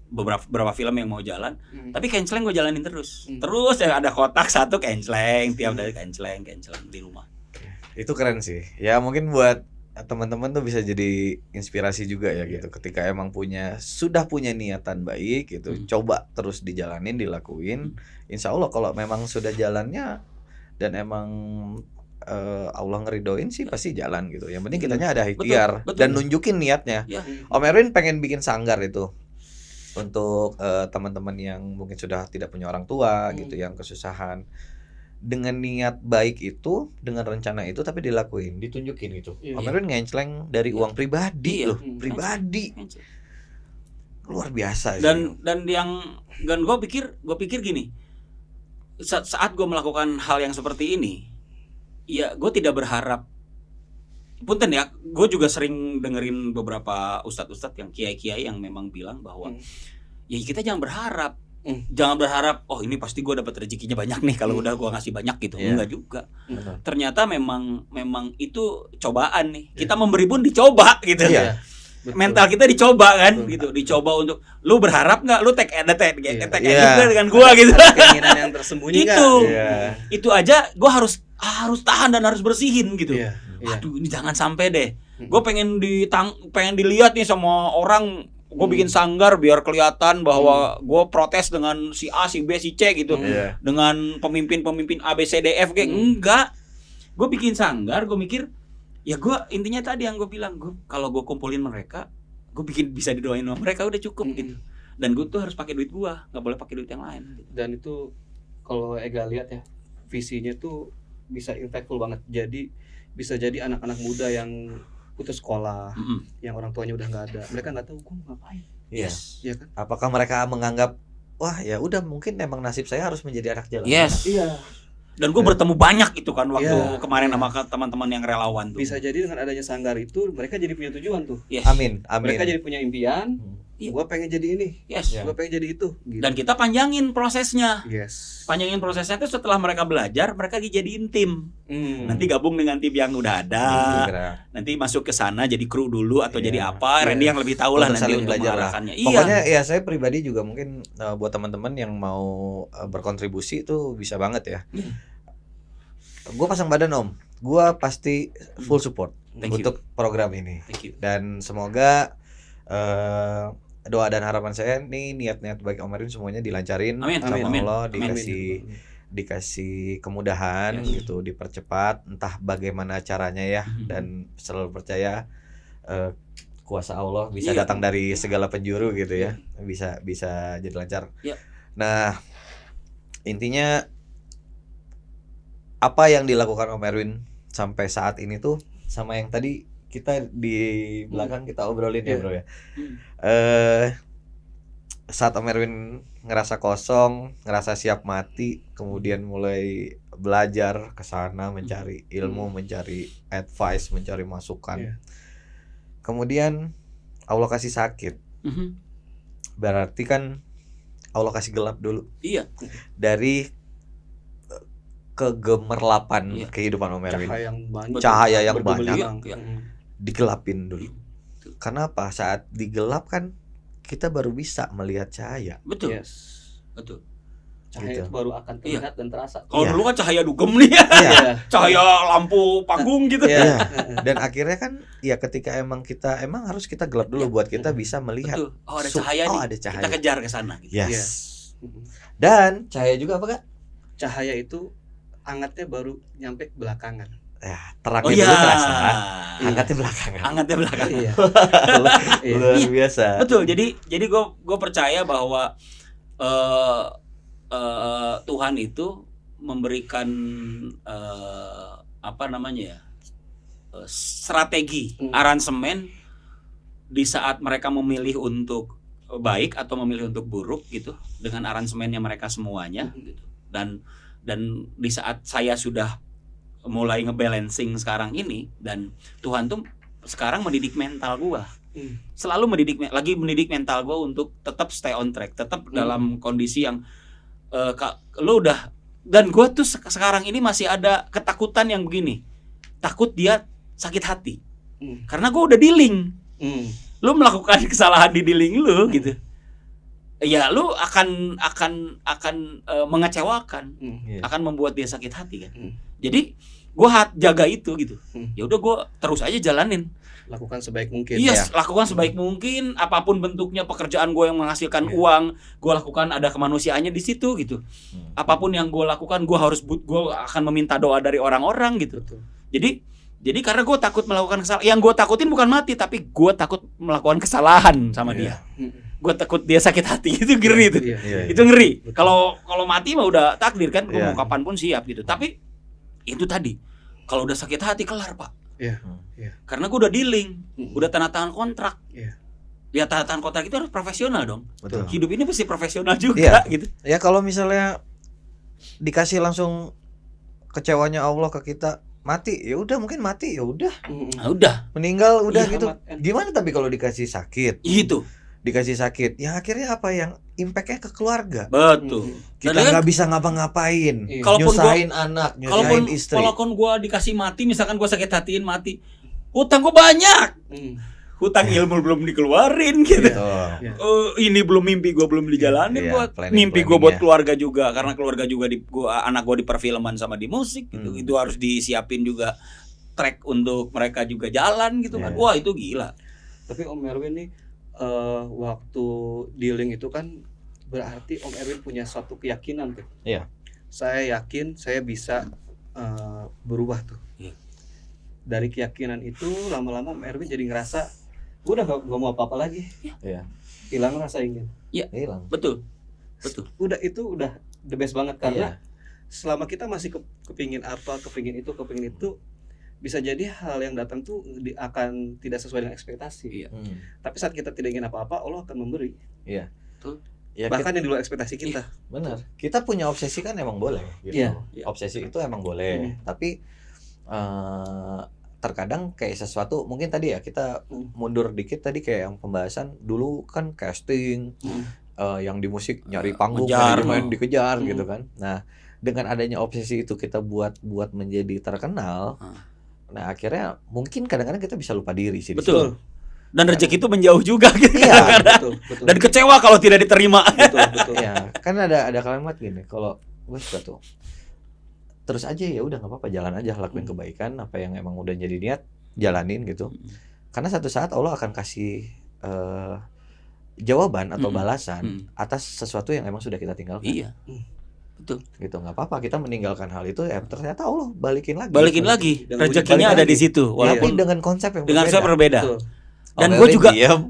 S1: beberapa film yang mau jalan, tapi canceling gue jalanin terus ya, ada kotak satu canceling, tiap dari canceling di rumah.
S3: Itu keren sih ya, mungkin buat teman-teman tuh bisa jadi inspirasi juga ya gitu, ketika emang sudah punya niatan baik gitu, coba terus dijalanin, dilakuin. Insya Allah kalau memang sudah jalannya dan emang Allah ngeridoin sih pasti jalan gitu. Yang penting kitanya ada ikhtiar dan nunjukin niatnya. Om Erwin pengen bikin sanggar itu untuk teman-teman yang mungkin sudah tidak punya orang tua gitu, yang kesusahan. Dengan niat baik itu, dengan rencana itu, tapi dilakuin, ditunjukin gitu. Om Erwin ngenceleng dari uang pribadi loh, pribadi. Luar biasa.
S1: Dan gue pikir gini, saat gue melakukan hal yang seperti ini, ya gue tidak berharap. Punten ya, gue juga sering dengerin beberapa ustadz-ustadz yang kiai-kiai yang memang bilang bahwa ya kita jangan berharap. Jangan berharap, oh ini pasti gue dapat rezekinya banyak nih kalau udah gue ngasih banyak gitu. Enggak juga. Ternyata memang itu cobaan nih. Kita memberi pun dicoba gitu. Mental kita dicoba kan gitu. Dicoba untuk lu berharap nggak, lu take juga dengan gue gitu.
S4: Keinginan yang tersembunyi
S1: itu aja gue harus tahan dan harus bersihin gitu. Aduh ini jangan sampai deh. Gue pengen dilihat nih sama orang. Gue bikin sanggar biar kelihatan bahwa gue protes dengan si A, si B, si C gitu. Dengan pemimpin A, B, C, D, F, G. Enggak. Gue bikin sanggar, gue mikir ya gue intinya tadi yang gue bilang, kalau gue kumpulin mereka, gue bikin bisa didoain sama mereka udah cukup gitu. Dan gue tuh harus pakai duit gue, nggak boleh pakai duit yang lain gitu.
S4: Dan itu kalau Ega lihat ya, visinya tuh bisa impactful banget. Jadi bisa jadi anak-anak muda yang putus sekolah, yang orang tuanya udah nggak ada, mereka nggak tahu gue ngapain.
S3: Iya
S4: kan?
S3: Apakah mereka menganggap wah ya udah mungkin emang nasib saya harus menjadi anak jalan?
S4: Iya.
S1: Dan gue bertemu banyak itu kan waktu kemarin sama teman-teman yang relawan tuh.
S4: Bisa jadi dengan adanya sanggar itu mereka jadi punya tujuan tuh.
S3: Amin.
S4: Mereka jadi punya impian. Gue pengen jadi ini. Gue pengen jadi itu. Gitu.
S1: Dan kita panjangin prosesnya. Panjangin prosesnya itu setelah mereka belajar, mereka dijadiin tim. Nanti gabung dengan tim yang udah ada. Nanti masuk ke sana jadi kru dulu atau jadi apa? Randy yang lebih tahu lah nanti untuk mengarahkannya.
S3: Pokoknya ya saya pribadi juga mungkin buat teman-teman yang mau berkontribusi itu bisa banget ya. Gue pasang badan Om. Gue pasti full support untuk program ini. Dan semoga doa dan harapan saya nih, niat-niat baik Om Erwin semuanya dilancarin sama Allah, dikasih kemudahan gitu, dipercepat, entah bagaimana caranya ya. Dan selalu percaya kuasa Allah bisa datang dari segala penjuru gitu ya, bisa jadi lancar. Nah intinya apa yang dilakukan Om Erwin sampai saat ini tuh sama yang tadi kita di belakang kita obrolin ya bro ya. Saat Om Erwin ngerasa kosong, ngerasa siap mati, kemudian mulai belajar ke sana, mencari ilmu, mencari advice, mencari masukan. Kemudian Allah kasih sakit. Berarti kan Allah kasih gelap dulu. Dari kegemerlapan kehidupan Om Erwin.
S4: Cahaya yang banyak.
S3: Digelapin dulu. Karena apa? Saat digelap kan kita baru bisa melihat cahaya.
S1: Betul.
S4: Yes.
S1: Betul.
S4: Cahaya
S3: Gitu.
S4: itu baru akan terlihat dan terasa.
S1: Kalau
S3: Iya.
S1: dulu kan cahaya dugem nih ya.
S3: Iya.
S1: Cahaya lampu panggung gitu.
S4: Iya.
S3: Iya. Dan akhirnya kan ya ketika emang harus kita gelap dulu buat kita bisa melihat.
S1: Betul. Oh, ada cahaya nih.
S3: ada cahaya.
S1: Kita kejar ke sana gitu.
S3: Yes.
S4: Yes.
S3: Dan cahaya juga apa Kak?
S4: Cahaya itu hangatnya baru nyampe belakangan.
S3: Ya, terangnya
S1: Oh iya.
S3: dulu terasa. Hangatnya belakangan.
S1: Hangatnya belakang.
S4: Iya.
S3: Luar
S1: Iya.
S3: biasa.
S1: Betul. Jadi gue percaya bahwa Tuhan itu memberikan apa namanya ya, strategi, aransemen di saat mereka memilih untuk baik atau memilih untuk buruk gitu, dengan aransemennya mereka semuanya gitu. Dan di saat saya sudah mulai ngebalancing sekarang ini, dan Tuhan tuh sekarang mendidik mental gua. Selalu mendidik mental gua untuk tetap stay on track, tetap dalam kondisi yang lo udah. Dan gua tuh sekarang ini masih ada ketakutan yang begini, takut dia sakit hati karena gua udah dealing. Lu melakukan kesalahan di dealing lu gitu, ya lu akan mengecewakan, akan membuat dia sakit hati kan. Jadi gua jaga itu gitu. Ya udah gua terus aja jalanin,
S4: Lakukan sebaik mungkin.
S1: yes, lakukan sebaik mungkin, apapun bentuknya pekerjaan gue yang menghasilkan uang, gue lakukan, ada kemanusiaannya di situ gitu. Apapun yang gue lakukan, gue akan meminta doa dari orang-orang gitu.
S4: Betul.
S1: Jadi karena gue takut melakukan kesalahan. Yang gue takutin bukan mati, tapi gue takut melakukan kesalahan sama dia. Gue takut dia sakit hati, itu ngeri itu.
S4: Iya.
S1: Itu ngeri. Kalau mati mah udah takdir kan, gue
S3: Iya.
S1: mau kapanpun siap gitu. Tapi itu tadi, kalau udah sakit hati kelar Pak.
S4: Iya.
S1: Karena gue udah dealing, udah tanda tangan kontrak.
S4: Iya.
S1: Ya tanda tangan kontrak itu harus profesional dong.
S3: Betul.
S1: Hidup ini pasti profesional juga gitu.
S3: Ya kalau misalnya dikasih langsung kecewanya Allah ke kita, mati, ya udah mungkin mati, ya udah.
S1: Nah, udah,
S3: Meninggal udah
S1: Iya,
S3: gitu.
S4: amat.
S3: Gimana tapi kalau dikasih sakit?
S1: itu
S3: Dikasih sakit, yang akhirnya apa, yang impactnya ke keluarga.
S1: betul.
S3: Kita
S1: Dan
S3: nggak bisa ngapa-ngapain.
S4: Iya.
S1: Kalaupun
S3: Nyusahin anak, nyusahin istri.
S1: kalaupun gue dikasih mati, misalkan gue sakit hatiin mati, hutang gue banyak, hutang ilmu belum dikeluarin gitu.
S3: Betul.
S1: Ini belum, mimpi gue belum dijalanin,
S3: Iya,
S1: buat mimpi gue
S3: planning
S1: buat
S3: ya.
S1: keluarga juga, karena keluarga juga anak gue di perfilman sama di musik gitu. Itu harus disiapin juga track untuk mereka juga jalan gitu kan.
S3: Iya.
S1: Wah itu gila.
S4: Tapi Om Erwin nih waktu dealing itu kan berarti Om Erwin punya suatu keyakinan tuh.
S3: Iya.
S4: Saya yakin saya bisa berubah tuh.
S1: Iya.
S4: Dari keyakinan itu lama-lama Om Erwin jadi ngerasa gue udah gak mau apa-apa lagi.
S3: Iya.
S4: Hilang rasa ingin.
S3: Hilang.
S1: Betul.
S4: Udah the best banget karena
S3: Iya.
S4: selama kita masih kepingin apa, kepingin itu, bisa jadi hal yang datang tuh akan tidak sesuai dengan ekspektasi.
S1: Iya.
S4: Tapi saat kita tidak ingin apa-apa, Allah akan memberi.
S3: Iya.
S1: Betul.
S3: Ya,
S4: Bahkan yang di luar ekspektasi kita.
S3: benar. Kita punya obsesi kan emang boleh gitu.
S4: Iya.
S3: Obsesi itu emang boleh, tapi terkadang kayak sesuatu, mungkin tadi ya kita mundur dikit tadi kayak yang pembahasan dulu kan casting, yang di musik nyari panggung,
S1: Ngejar.
S3: manajemen dikejar gitu kan. Nah, dengan adanya obsesi itu kita buat menjadi terkenal. Nah, akhirnya mungkin kadang-kadang kita bisa lupa diri sih. di
S1: Betul.
S3: situ.
S1: Dan rezeki itu menjauh juga gitu.
S3: Iya,
S4: Betul.
S1: Dan kecewa kalau tidak diterima.
S4: Betul.
S3: Ya, kan ada kalimat gini, kalau gue suka tuh, terus aja ya udah nggak apa-apa, jalan aja, lakuin kebaikan, apa yang emang udah jadi niat jalanin gitu. Karena satu saat Allah akan kasih jawaban atau balasan atas sesuatu yang emang sudah kita tinggalkan.
S1: Iya. Betul.
S3: Gitu, nggak apa-apa kita meninggalkan hal itu, ya ternyata Allah balikin lagi.
S1: Balikin lagi.
S4: Dan
S1: Rezekinya
S3: balik
S1: ada
S3: lagi.
S1: di situ,
S3: Tapi
S1: walaupun
S3: dengan konsep yang
S1: dengan saya berbeda.
S4: Betul.
S1: Dan
S3: Om
S1: gue
S3: Erwin
S1: juga
S3: diem,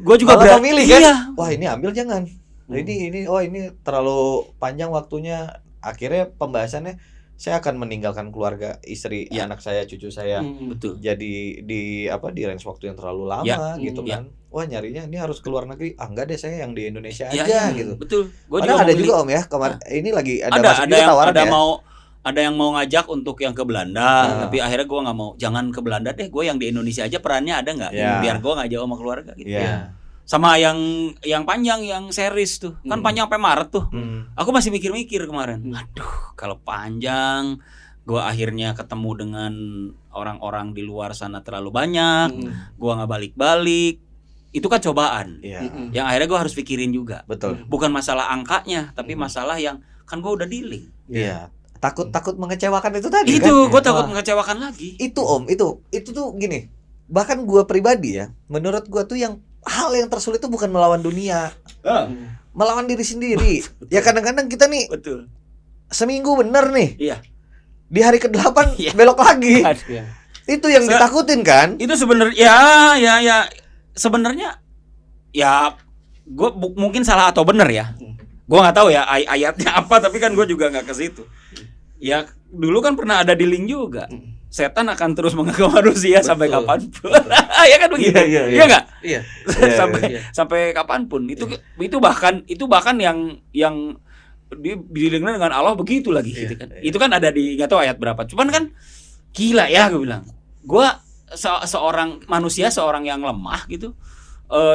S1: gue juga
S3: malah memilih kan?
S1: Iya.
S3: Wah, ini ambil jangan. Nah, ini terlalu panjang waktunya. Akhirnya pembahasannya saya akan meninggalkan keluarga, istri, anak saya, cucu saya.
S1: Betul.
S3: Jadi di range waktu yang terlalu lama
S1: Ya.
S3: gitu
S1: Ya.
S3: kan. Wah, nyarinya ini harus keluar negeri. Ah, enggak deh, saya yang di Indonesia
S1: Iya,
S3: aja
S1: iya,
S3: gitu.
S1: betul. Gue
S3: Padahal ada
S1: memilih-
S3: juga Om ya, kemarin ini lagi ada
S1: ada
S3: masuk juga
S1: yang
S3: tawaran ya.
S1: ada yang mau ngajak untuk yang ke Belanda, tapi akhirnya gue nggak mau. Jangan ke Belanda deh, gue yang di Indonesia aja, perannya ada nggak?
S3: Ya.
S1: Biar gue nggak jauh sama keluarga gitu.
S3: Iya.
S1: Sama yang panjang, yang series tuh, kan panjang sampai Maret tuh.
S3: Hmm.
S1: Aku masih mikir-mikir kemarin. Aduh, kalau panjang gue akhirnya ketemu dengan orang-orang di luar sana terlalu banyak, gue nggak balik-balik, itu kan cobaan. Yang akhirnya gue harus pikirin juga.
S3: Betul.
S1: Bukan masalah angkanya, tapi masalah yang kan gue udah dealing.
S3: Iya. Takut mengecewakan itu tadi kan.
S1: Itu gue takut mengecewakan lagi.
S3: Itu Om, itu tuh gini. Bahkan gue pribadi ya, menurut gue tuh hal yang tersulit itu bukan melawan dunia, melawan diri sendiri. Ya kadang-kadang kita nih
S1: Betul.
S3: seminggu bener nih,
S1: Iya.
S3: di hari ke-8
S1: Iya.
S3: belok lagi.
S4: Iya.
S3: Itu yang ditakutin kan?
S1: Itu sebenarnya ya sebenarnya ya gue mungkin salah atau benar ya. Gue nggak tahu ya ayatnya apa, tapi kan gue juga nggak ke situ. Ya dulu kan pernah ada di link juga. Setan akan terus mengganggu manusia sampai kapanpun. Ya kan begitu. Iya nggak?
S4: Iya.
S1: Sampai kapanpun. Itu bahkan yang didengar dengan Allah begitu lagi gitu kan. Itu kan ada di nggak tahu ayat berapa. Cuman kan gila ya gue bilang. Gue seorang manusia, seorang yang lemah gitu,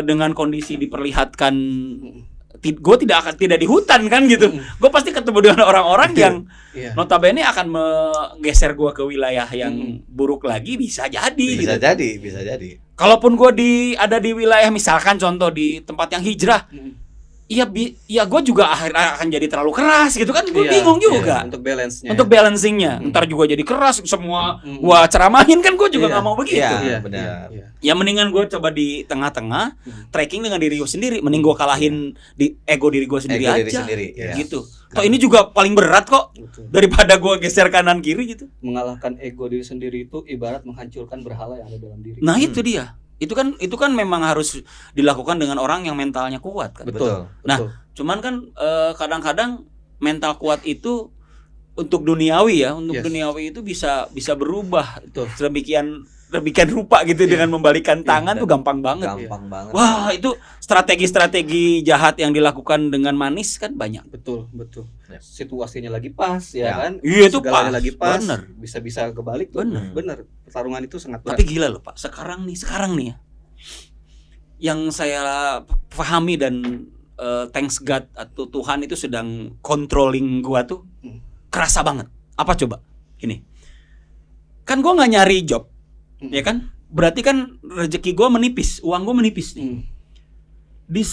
S1: dengan kondisi diperlihatkan gue tidak di hutan kan gitu. Gue pasti ketemu dengan orang-orang yang notabene akan menggeser gue ke wilayah yang buruk lagi, bisa jadi.
S3: Bisa
S1: gitu.
S3: jadi.
S1: Kalaupun gue ada di wilayah misalkan contoh di tempat yang hijrah, iya gue juga akan jadi terlalu keras gitu kan. Gue bingung juga
S4: untuk balance-nya.
S1: untuk balancingnya. Ntar juga jadi keras semua gue ceramahin kan, gue juga nggak mau begitu.
S3: Iya, benar.
S1: Ya mendingan gue coba di tengah-tengah, tracking dengan diri gue sendiri. Mending gue kalahin di ego diri gue sendiri
S3: Ego
S1: aja.
S3: diri sendiri, ya.
S1: Gitu. Toh ini juga paling berat kok, daripada gue geser kanan kiri gitu.
S4: Mengalahkan ego diri sendiri itu ibarat menghancurkan berhala yang ada dalam diri.
S1: Nah itu dia. Itu kan memang harus dilakukan dengan orang yang mentalnya kuat kan.
S3: Betul.
S1: Nah, cuman kan kadang-kadang mental kuat itu untuk duniawi ya, duniawi itu bisa berubah. Sedemikian rupa gitu dengan membalikan tangan tuh gampang banget.
S3: Gampang banget.
S1: Wah, itu strategi-strategi jahat yang dilakukan dengan manis kan banyak.
S4: Betul. Situasinya lagi pas ya kan?
S1: Iya, itu
S4: segalanya
S1: pas.
S4: lagi pas.
S1: Bener.
S4: Bisa kebalik tuh. Bener. Pertarungan itu sangat berat.
S1: Tapi gila loh Pak, sekarang nih ya, yang saya pahami dan thanks God atau Tuhan itu sedang controlling gua tuh kerasa banget. Apa coba? Ini kan gua nggak nyari job, ya kan? Berarti kan rezeki gua menipis, uang gua menipis nih. Di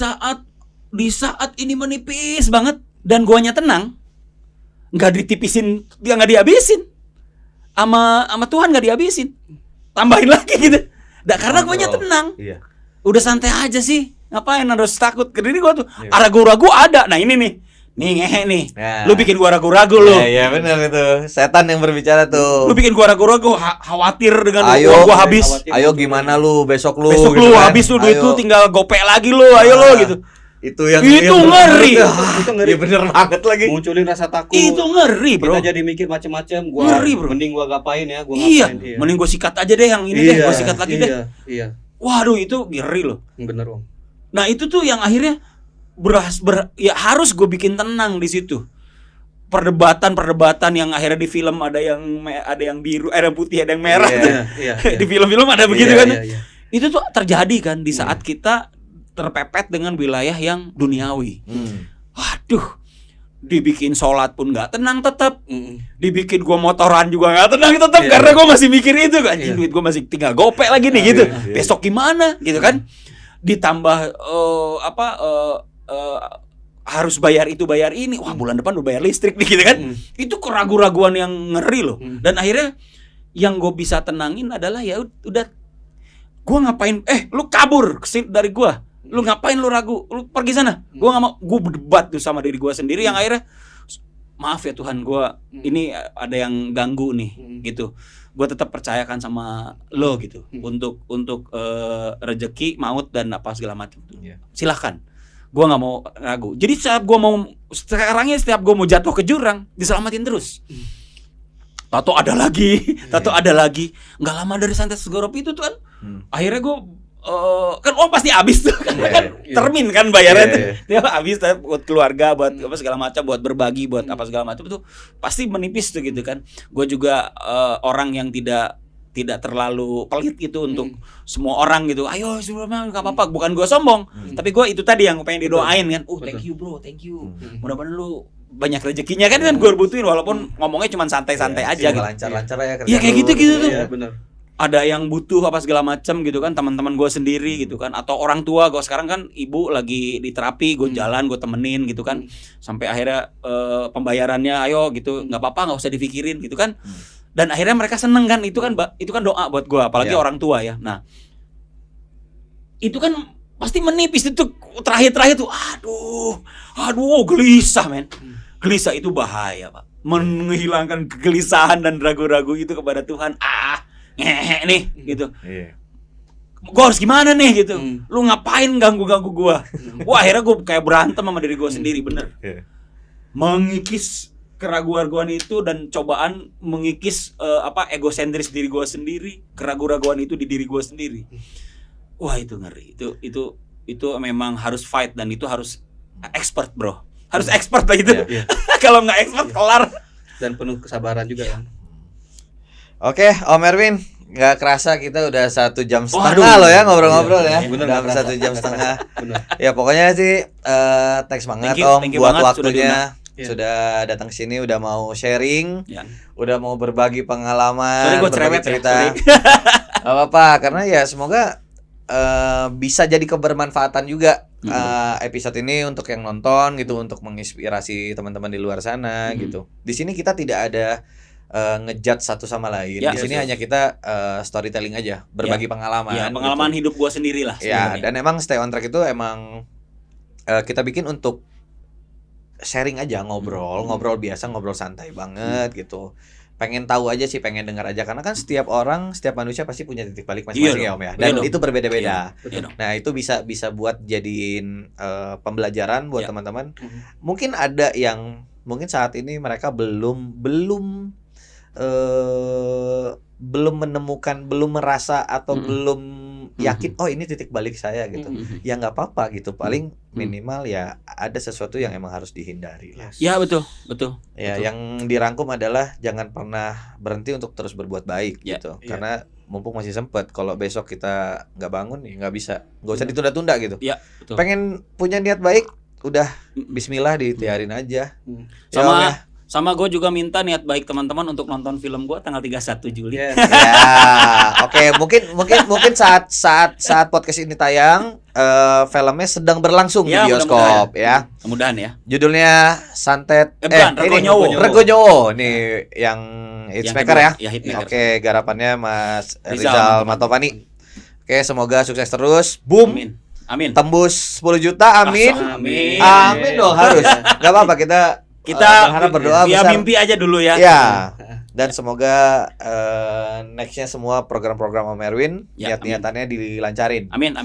S1: saat ini menipis banget dan guanya tenang, nggak ditipisin, dia nggak dihabisin. Sama Tuhan nggak dihabisin, tambahin lagi gitu. Karena guanya tenang, udah santai aja sih. Ngapain harus takut? Ke diri gua tuh ragu-ragu ada. Nah ini nih ngehe nih. Lu bikin gua ragu-ragu lu.
S3: Iya benar itu. Setan yang berbicara tuh.
S1: Lu bikin gua ragu-ragu, khawatir dengan
S3: uang
S1: gua habis.
S3: Ayo gimana lu besok lu?
S1: Besok
S3: gitu
S1: lu
S3: kan?
S1: habis lu duit lu tinggal gopek lagi lu. Ayo lu gitu.
S3: Itu yang
S1: ngeri.
S4: Itu ngeri.
S3: Iya bener banget lagi.
S4: Munculin rasa takut.
S1: Itu ngeri, bro.
S4: Kita jadi mikir macam-macam.
S1: Ngeri, bro.
S4: Mending gua ngapain ya?
S1: Mending gua sikat aja deh yang ini deh. Gua sikat lagi deh.
S4: Iya.
S1: Waduh, itu ngeri loh.
S4: Bener, Om.
S1: Nah, itu tuh yang akhirnya ya harus gue bikin tenang di situ. Perdebatan yang akhirnya di film ada yang biru, ada yang putih, ada yang merah. Di film-film ada begitu kan. Itu tuh terjadi kan di saat kita terpepet dengan wilayah yang duniawi. Waduh, dibikin sholat pun nggak tenang tetap, dibikin gua motoran juga nggak tenang tetap, karena gua masih mikir itu kan, duit gua masih tinggal gopek lagi nih gitu. Besok gimana gitu kan? Ditambah harus bayar itu bayar ini, wah bulan depan udah bayar listrik nih gitu kan. Itu keraguan-raguan yang ngeri loh. Dan akhirnya yang gue bisa tenangin adalah ya udah, gua ngapain? Lu kabur dari gua. Lu ngapain lu ragu? Lu pergi sana. Gua enggak mau. Gua berdebat tuh sama diri gua sendiri yang akhirnya maaf ya Tuhan, gua ini ada yang ganggu nih gitu. Gua tetap percayakan sama lo gitu untuk rezeki, maut dan apa segala macam. Silahkan. Gua enggak mau ragu. Jadi setiap gua mau jatuh ke jurang, diselamatin terus. Tato ada lagi. Enggak lama dari santet segorop itu tuh kan. Akhirnya gua kan uang pasti habis tuh kan, termin kan bayarnya tuh. Dia habis buat keluarga, buat apa segala macam, buat berbagi, buat apa segala macam itu pasti menipis tuh gitu kan. Gue juga orang yang tidak terlalu pelit gitu untuk semua orang gitu. Ayo sebelumnya nggak apa-apa, bukan gue sombong, tapi gue itu tadi yang pengen didoain kan. Thank you bro, thank you. Mudah-mudahan lu banyak rezekinya kan gue butuhin walaupun ngomongnya cuma santai-santai aja gitu.
S3: Lancar-lancar ya kerja.
S1: Iya kayak
S3: lu,
S1: gitu tuh.
S4: Iya, benar.
S1: Ada yang butuh apa segala macam gitu kan, teman-teman gue sendiri gitu kan, atau orang tua gue sekarang kan ibu lagi di terapi, gue jalan gue temenin gitu kan, sampai akhirnya pembayarannya ayo gitu, nggak apa-apa nggak usah dipikirin gitu kan, dan akhirnya mereka seneng kan, itu kan doa buat gue, apalagi orang tua ya. Nah itu kan pasti menipis itu terakhir tuh, aduh gelisah men, gelisah itu bahaya pak, menghilangkan kegelisahan dan ragu-ragu itu kepada Tuhan. Ngehe nih gitu. Gue harus gimana nih gitu. Lu ngapain ganggu-ganggu gue? Wah akhirnya gue kayak berantem sama diri gue sendiri, bener. Mengikis keraguan-raguan itu dan cobaan mengikis egosentris diri gue sendiri, keraguan-raguan itu di diri gue sendiri. Wah itu ngeri. Itu memang harus fight dan itu harus expert bro. Harus expert lah gitu. Kalau nggak expert kelar.
S4: Dan penuh kesabaran juga ya.
S3: Oke, Om Erwin, nggak kerasa kita udah 1 jam setengah loh ya ngobrol-ngobrol ya. Udah 1 jam setengah. Ya pokoknya sih thanks banget Om buat waktunya. Sudah datang ke sini, udah mau sharing, udah mau berbagi pengalaman, berbagi cerita. Gak apa-apa, karena ya semoga bisa jadi kebermanfaatan juga episode ini untuk yang nonton gitu, untuk menginspirasi teman-teman di luar sana gitu. Di sini kita tidak ada ngejudge satu sama lain. Di sini hanya kita storytelling aja, berbagi pengalaman.
S1: Ya, pengalaman hidup gua sendiri lah.
S3: Ya, dan emang Stay on Track itu emang kita bikin untuk sharing aja, ngobrol biasa, ngobrol santai banget gitu. Pengen tahu aja sih, pengen dengar aja, karena kan setiap orang, setiap manusia pasti punya titik balik masing-masing ya Om ya. Dan itu berbeda-beda. Nah, itu bisa buat jadiin pembelajaran buat teman-teman. Mungkin ada yang mungkin saat ini mereka belum menemukan, belum merasa atau belum yakin, oh ini titik balik saya gitu. Ya nggak apa-apa gitu, paling minimal ya ada sesuatu yang emang harus dihindari lah.
S1: Ya betul.
S3: Ya yang dirangkum adalah jangan pernah berhenti untuk terus berbuat baik gitu. Karena mumpung masih sempet, kalau besok kita nggak bangun ya nggak usah ditunda-tunda gitu.
S1: Ya betul.
S3: Pengen punya niat baik, udah Bismillah ditiarin aja.
S1: Sama gue juga minta niat baik teman-teman untuk nonton film gue tanggal 31 Juli.
S3: Ya, oke, mungkin saat podcast ini tayang, filmnya sedang berlangsung di bioskop ya.
S1: Mudah-mudahan ya.
S3: Judulnya Santet
S1: Rego
S3: Nyowo. Nih yang hitmaker ya. Oke, garapannya Mas Rizal Matovani. Oke, semoga sukses terus. Boom.
S1: Amin.
S3: Tembus 10 juta, amin. Amin dong harus. Gak apa-apa kita harap berdoa
S1: ya
S3: besar.
S1: Mimpi aja dulu ya.
S3: Ya. Dan semoga nextnya semua program-program Om Erwin niat-niatannya dilancarin.
S1: Amin.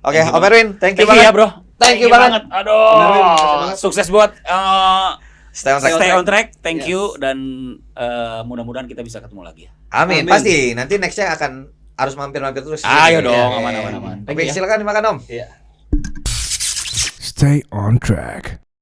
S3: Oke, Om Erwin, thank you
S1: ya
S3: banget
S1: bro.
S3: Thank you banget.
S1: Aduh. Sukses buat
S3: Stay on
S1: track. Thank you dan mudah-mudahan kita bisa ketemu lagi ya.
S3: Amin. Pasti nanti nextnya akan harus mampir-mampir terus.
S1: Ayo dong, aman.
S3: Oke, silakan dimakan Om.
S2: Stay on track.